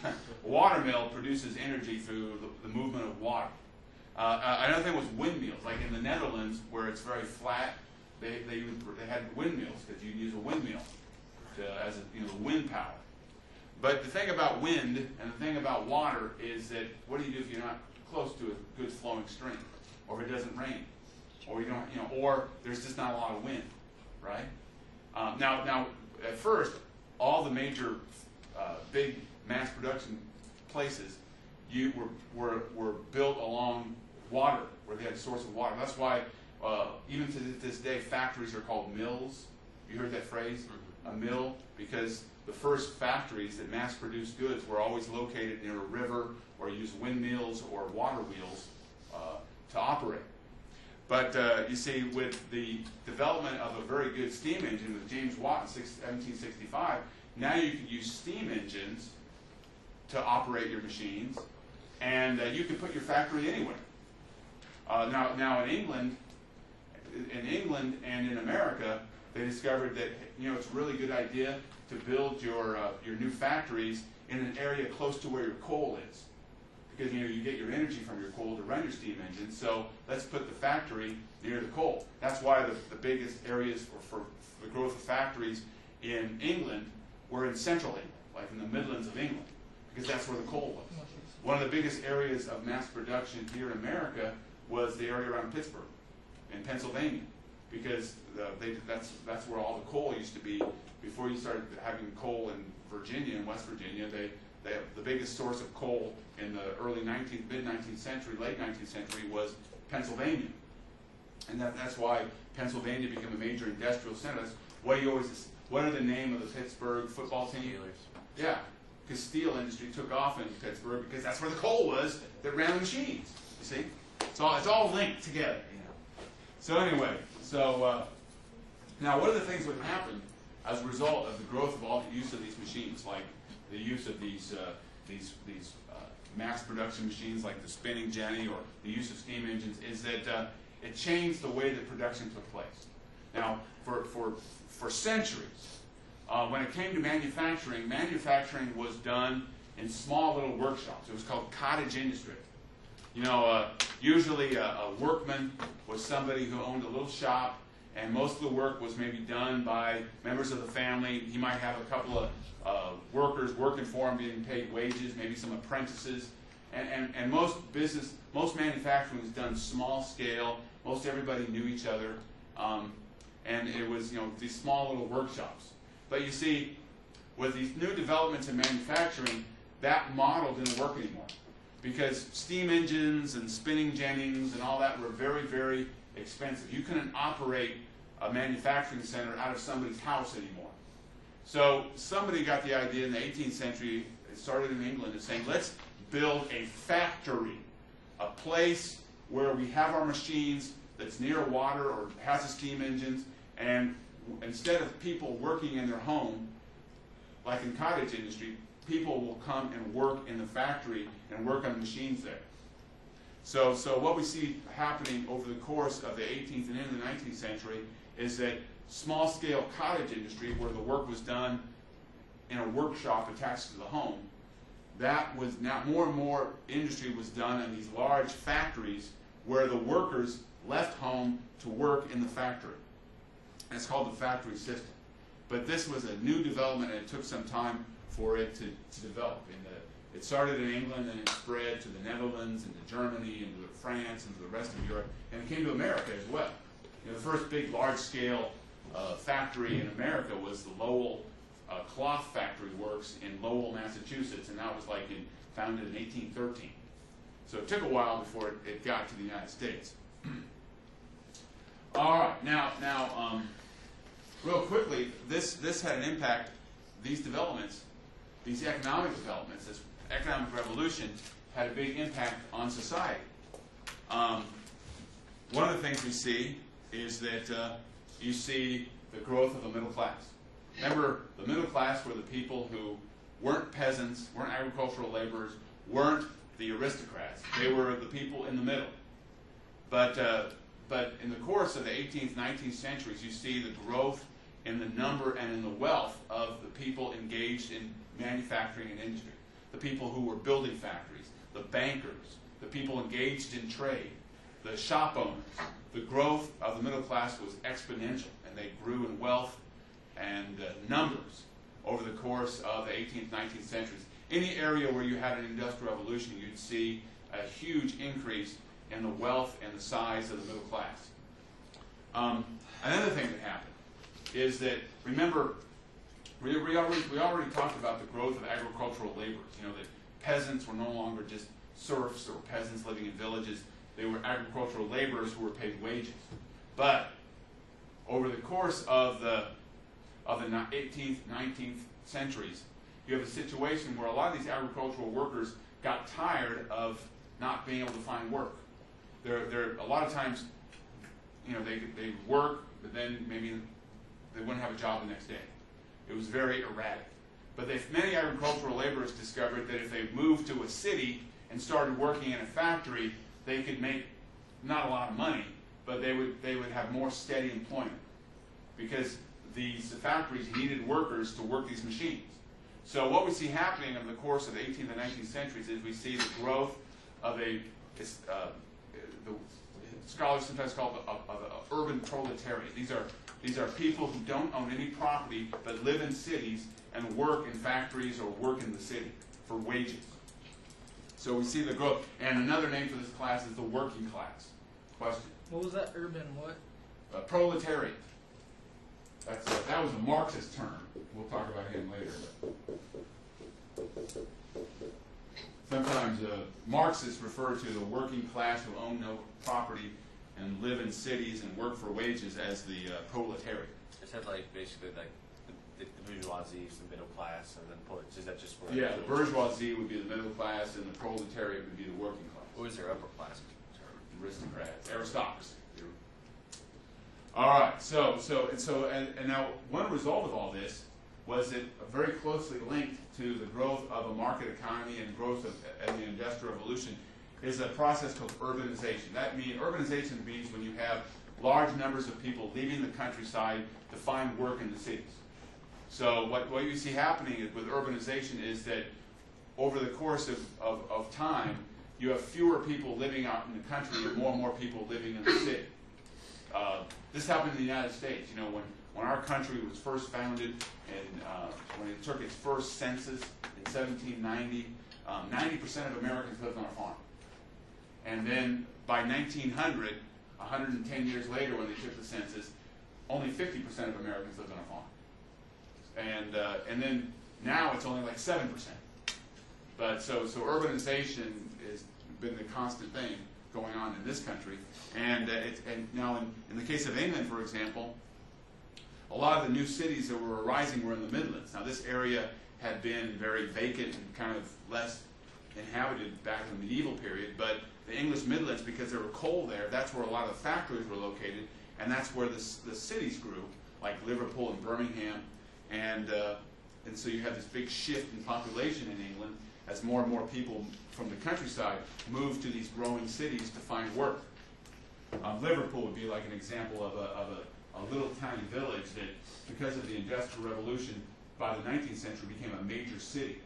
S2: Yeah. A water mill produces energy through the movement of water. Another thing was windmills. Like in the Netherlands, where it's very flat, they had windmills because you use a windmill as wind power. But the thing about wind and the thing about water is that what do you do if you're not close to a good flowing stream, or if it doesn't rain, or you don't, or there's just not a lot of wind, right? Now, at first, all the major big mass production places were built along water, where they had a source of water. That's why even to this day, factories are called mills. You heard that phrase, a mill, because the first factories that mass-produced goods were always located near a river or used windmills or water wheels to operate. But you see, with the development of a very good steam engine with James Watt in 1765, now you can use steam engines to operate your machines, and you can put your factory anywhere. Now in England and in America, they discovered that it's a really good idea to build your new factories in an area close to where your coal is, because you get your energy from your coal to run your steam engine. So let's put the factory near the coal. That's why the biggest areas for the growth of factories in England were in central England, like in the Midlands of England, because that's where the coal was. One of the biggest areas of mass production here in America was the area around Pittsburgh, in Pennsylvania, because that's where all the coal used to be. Before you started having coal in Virginia and West Virginia, the biggest source of coal in the early mid-19th century, late 19th century was Pennsylvania. And that's why Pennsylvania became a major industrial center. What are the name of the Pittsburgh football team? Steelers. Yeah, because steel industry took off in Pittsburgh because that's where the coal was that ran the machines. You see? It's all linked together. So anyway, now one of the things that happened as a result of the growth of all the use of these machines, like the use of these mass production machines like the spinning jenny or the use of steam engines, is that it changed the way that production took place. Now, for centuries, when it came to manufacturing was done in small little workshops. It was called cottage industry. Usually a workman was somebody who owned a little shop, and most of the work was maybe done by members of the family. He might have a couple of workers working for him, being paid wages, maybe some apprentices. And most manufacturing was done small scale. Most everybody knew each other. And it was, these small little workshops. But you see, with these new developments in manufacturing, that model didn't work anymore, because steam engines and spinning jennings and all that were very, very expensive. You couldn't operate a manufacturing center out of somebody's house anymore. So somebody got the idea in the 18th century, it started in England, of saying, let's build a factory, a place where we have our machines that's near water or has the steam engines, and instead of people working in their home, like in cottage industry, people will come and work in the factory and work on the machines there. So what we see happening over the course of the 18th and into the 19th century is that small-scale cottage industry, where the work was done in a workshop attached to the home, that was now more and more industry was done in these large factories where the workers left home to work in the factory. And it's called the factory system. But this was a new development, and it took some time for it to develop. It started in England, and it spread to the Netherlands, and to Germany, and to France, and to the rest of Europe, and it came to America as well. You know, the first big large-scale factory in America was the Lowell Cloth Factory Works in Lowell, Massachusetts, and that was founded in 1813. So it took a while before it got to the United States. All right, now, real quickly, this had an impact. These developments, these economic developments, this economic revolution had a big impact on society. One of the things we see is that you see the growth of the middle class. Remember, the middle class were the people who weren't peasants, weren't agricultural laborers, weren't the aristocrats. They were the people in the middle. But in the course of the 18th, 19th centuries, you see the growth in the number and in the wealth of the people engaged in manufacturing and industry, the people who were building factories, the bankers, the people engaged in trade, the shop owners. The growth of the middle class was exponential, and they grew in wealth and numbers over the course of the 18th, 19th centuries. Any area where you had an industrial revolution, you'd see a huge increase in the wealth and the size of the middle class. Another thing that happened is that, remember, we already talked about the growth of agricultural laborers. You know, that peasants were no longer just serfs or peasants living in villages. They were agricultural laborers who were paid wages. But over the course of the 18th, 19th centuries, you have a situation where a lot of these agricultural workers got tired of not being able to find work. They're a lot of times, you know, they work, but then maybe they wouldn't have a job the next day. It was very erratic. But many agricultural laborers discovered that if they moved to a city and started working in a factory, they could make not a lot of money, but they would have more steady employment, because these factories needed workers to work these machines. So what we see happening in the course of the 18th and 19th centuries is we see the growth of the scholars sometimes call it an urban proletariat. These are people who don't own any property but live in cities and work in factories or work in the city for wages. So we see the growth. And another name for this class is the working class. Question?
S4: What was that? Urban what?
S2: Proletariat. That was a Marxist term. We'll talk about him later. Sometimes Marxists refer to the working class who own no property and live in cities and work for wages as the proletariat.
S3: Is that like basically like the bourgeoisie is the middle class, and then is that just for
S2: Yeah, the bourgeoisie would be the middle class, and the proletariat would be the working class.
S3: What was their upper class term?
S2: Aristocrats, aristocracy. All right. So now one result of all this was that very closely linked to the growth of a market economy and growth of the Industrial Revolution is a process called urbanization. Urbanization means when you have large numbers of people leaving the countryside to find work in the cities. So what you see happening with urbanization is that over the course of time, you have fewer people living out in the country and more people living in the city. This happened in the United States. You know, when our country was first founded and when it took its first census in 1790, 90% of Americans lived on a farm. And then by 1900, 110 years later when they took the census, only 50% of Americans lived on a farm. And then now it's only like 7%. But so urbanization has been the constant thing going on in this country. And now in the case of England, for example, a lot of the new cities that were arising were in the Midlands. Now this area had been very vacant and kind of less inhabited back in the medieval period, but the English Midlands, because there were coal there, that's where a lot of the factories were located, and that's where the cities grew, like Liverpool and Birmingham, and and so you had this big shift in population in England as more and more people from the countryside moved to these growing cities to find work. Liverpool would be like an example of a little tiny village that, because of the Industrial Revolution, by the 19th century became a major city,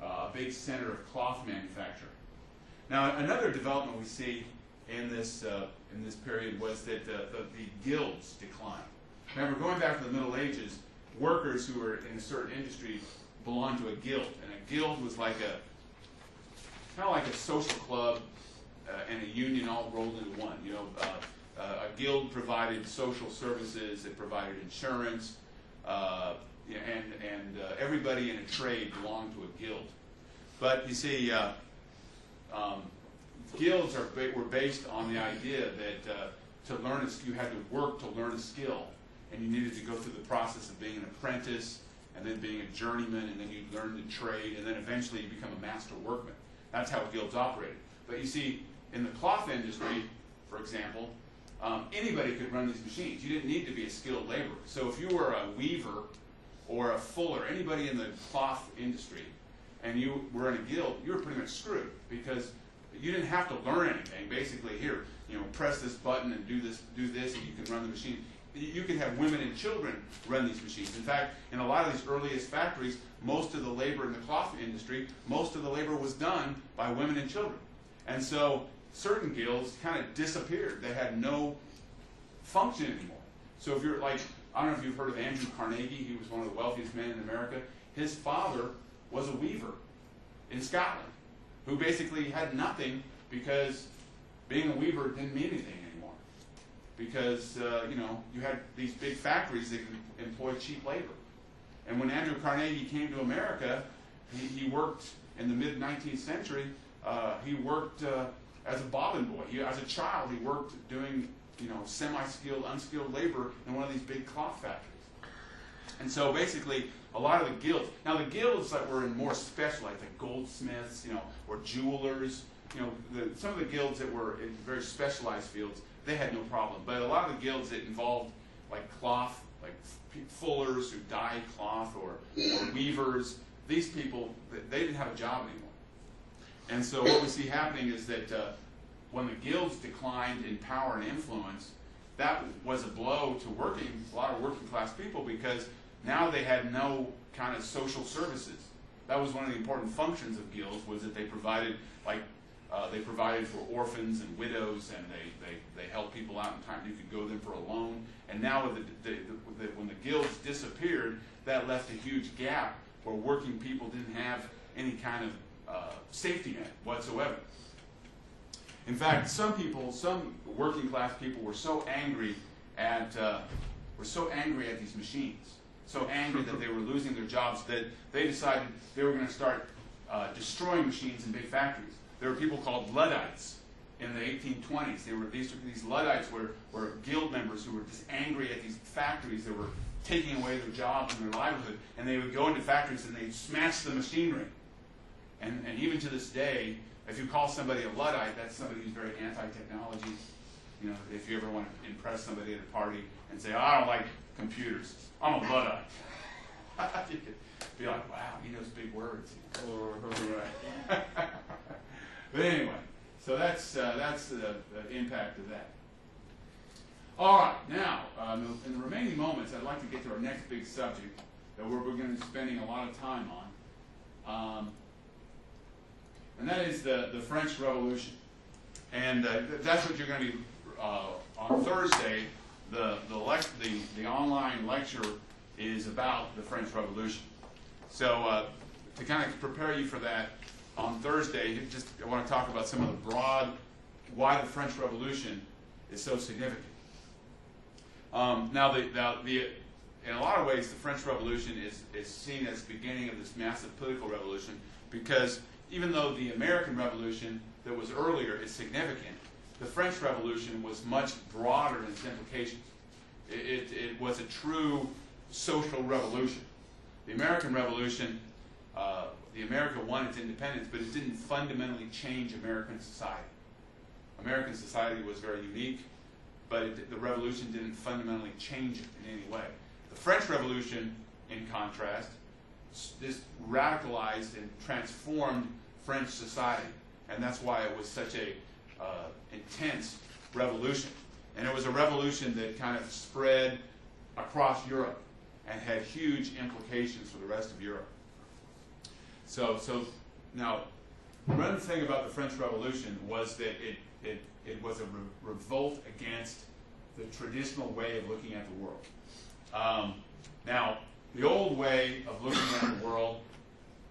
S2: a big center of cloth manufacture. Now, another development we see in this period was that the guilds declined. Remember, going back to the Middle Ages, workers who were in a certain industry belonged to a guild, and a guild was like kind of like a social club and a union all rolled into one. You know, a guild provided social services, it provided insurance, and everybody in a trade belonged to a guild. But you see, guilds were based on the idea that to learn you had to work to learn a skill, and you needed to go through the process of being an apprentice, and then being a journeyman, and then you learn the trade, and then eventually you become a master workman. That's how guilds operated. But you see, in the cloth industry, for example, anybody could run these machines. You didn't need to be a skilled laborer. So if you were a weaver or a fuller, anybody in the cloth industry, and you were in a guild, you were pretty much screwed, because you didn't have to learn anything. Basically, here, you know, press this button and do this, and you can run the machine. You can have women and children run these machines. In fact, in a lot of these earliest factories, most of the labor in the cloth industry, most of the labor was done by women and children. And so certain guilds kind of disappeared. They had no function anymore. So if you're like, I don't know if you've heard of Andrew Carnegie. He was one of the wealthiest men in America. His father was a weaver in Scotland, who basically had nothing because being a weaver didn't mean anything anymore. Because, you know, you had these big factories that could employ cheap labor. And when Andrew Carnegie came to America, he worked in the mid-19th century. He worked as a bobbin boy. As a child, he worked doing, you know, semi-skilled, unskilled labor in one of these big cloth factories. And so basically, a lot of the guilds. Now, the guilds that were in more specialized, like goldsmiths, you know, or jewelers, you know, some of the guilds that were in very specialized fields, they had no problem. But a lot of the guilds that involved, like cloth, like fullers who dyed cloth, or weavers, these people, they didn't have a job anymore. And so what we see happening is that when the guilds declined in power and influence, that was a blow to a lot of working class people, because now they had no kind of social services. That was one of the important functions of guilds, was that they provided, they provided for orphans and widows, and they helped people out in time. You could go to them for a loan. And now when the guilds disappeared, that left a huge gap where working people didn't have any kind of safety net whatsoever. In fact, some working class people were so angry at these machines, so angry that they were losing their jobs, that they decided they were going to start destroying machines in big factories. There were people called Luddites in the 1820s. These Luddites were guild members who were just angry at these factories that were taking away their jobs and their livelihood, and they would go into factories and they'd smash the machinery. And even to this day, if you call somebody a Luddite, that's somebody who's very anti-technology. You know, if you ever want to impress somebody at a party and say, oh, I don't like computers, I'm a Luddite. You could be like, wow, he knows big words. Right. But anyway, so that's the impact of that. All right, now, in the remaining moments, I'd like to get to our next big subject that we're going to be spending a lot of time on. And that is the French Revolution. And that's what you're going to be, on Thursday, the online lecture is about the French Revolution. So to kind of prepare you for that, on Thursday, I want to talk about some of the why the French Revolution is so significant. Now, in a lot of ways, the French Revolution is seen as the beginning of this massive political revolution, because even though the American Revolution that was earlier is significant, the French Revolution was much broader in its implications. It was a true social revolution. The American Revolution, America won its independence, but it didn't fundamentally change American society. American society was very unique, but the revolution didn't fundamentally change it in any way. The French Revolution, in contrast, this radicalized and transformed French society, and that's why it was such a intense revolution. And it was a revolution that kind of spread across Europe and had huge implications for the rest of Europe. So now, one thing about the French Revolution was that it was a revolt against the traditional way of looking at the world. Now, the old way of looking at the world,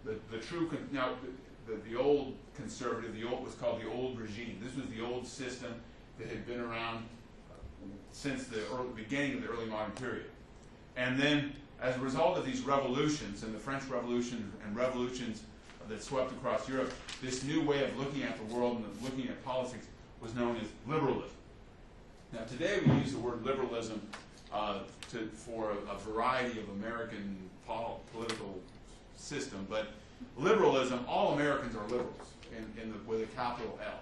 S2: the old conservative, was called the old regime. This was the old system that had been around since the beginning of the early modern period. And then, as a result of these revolutions, and the French Revolution and revolutions that swept across Europe, this new way of looking at the world and of looking at politics was known as liberalism. Now, today we use the word liberalism for a variety of American political system, but liberalism, all Americans are liberals with a capital L.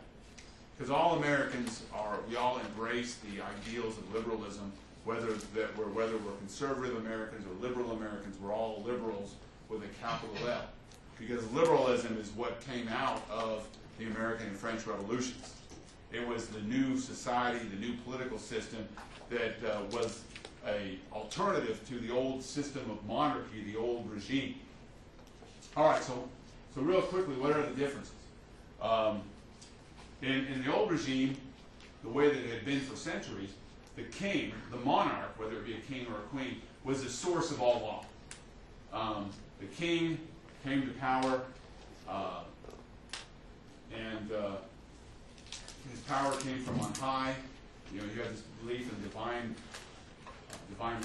S2: Because all Americans we all embrace the ideals of liberalism, whether we're conservative Americans or liberal Americans, we're all liberals with a capital L. Because liberalism is what came out of the American and French revolutions. It was the new society, the new political system that was an alternative to the old system of monarchy, the old regime. All right, so real quickly, what are the differences? In the old regime, the way that it had been for centuries, the king, the monarch, whether it be a king or a queen, was the source of all law. The king came to power, and his power came from on high. You have this belief in divine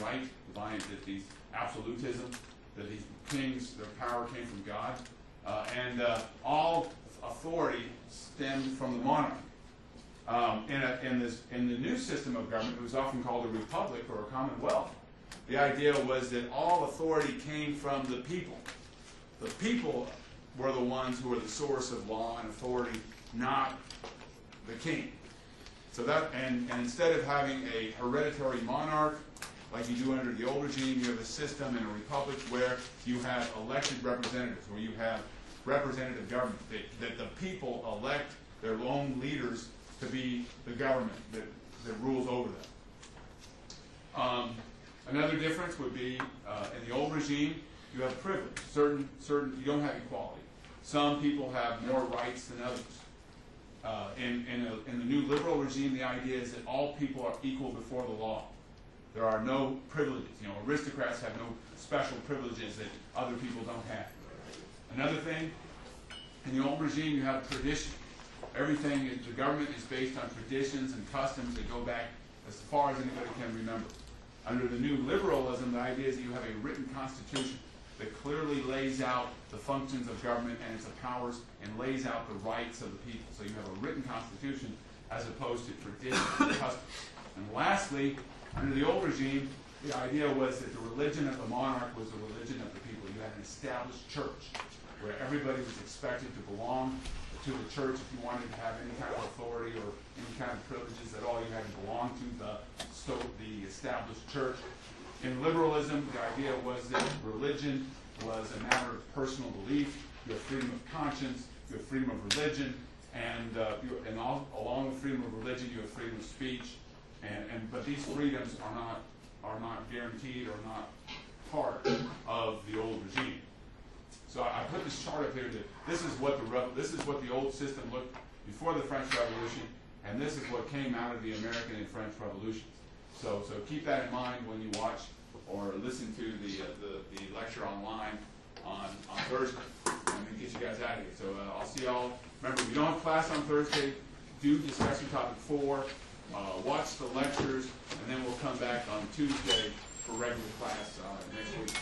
S2: right, that these absolutism, that these kings, their power came from God, and all authority stemmed from the monarch. In the new system of government, it was often called a republic or a commonwealth. The idea was that all authority came from the people. The people were the ones who were the source of law and authority, not the king. So and instead of having a hereditary monarch like you do under the old regime, you have a system in a republic where you have elected representatives, where you have representative government, that the people elect their own leaders to be the government that rules over them. Another difference would be in the old regime, you have privilege. Certain you don't have equality. Some people have more rights than others. In the new liberal regime, the idea is that all people are equal before the law. There are no privileges. Aristocrats have no special privileges that other people don't have. Another thing, in the old regime, you have tradition. Everything, the government is based on traditions and customs that go back as far as anybody can remember. Under the new liberalism, the idea is that you have a written constitution that clearly lays out the functions of government and its powers and lays out the rights of the people. So you have a written constitution as opposed to tradition and customs. And lastly, under the old regime, the idea was that the religion of the monarch was the religion of the people. You had an established church where everybody was expected to belong to the church. If you wanted to have any kind of authority or any kind of privileges at all, you had to belong to the established church. In liberalism, the idea was that religion was a matter of personal belief. You have freedom of conscience, you have freedom of religion, and along with freedom of religion, you have freedom of speech. But these freedoms are not guaranteed or not part of the old regime. So I put this chart up here that this is what the old system looked before the French Revolution, and this is what came out of the American and French Revolutions. So keep that in mind when you watch or listen to the lecture online on Thursday. I'm going to get you guys out of here. So I'll see y'all. Remember, we don't have class on Thursday. Do discussion topic 4. Watch the lectures, and then we'll come back on Tuesday for regular class next week.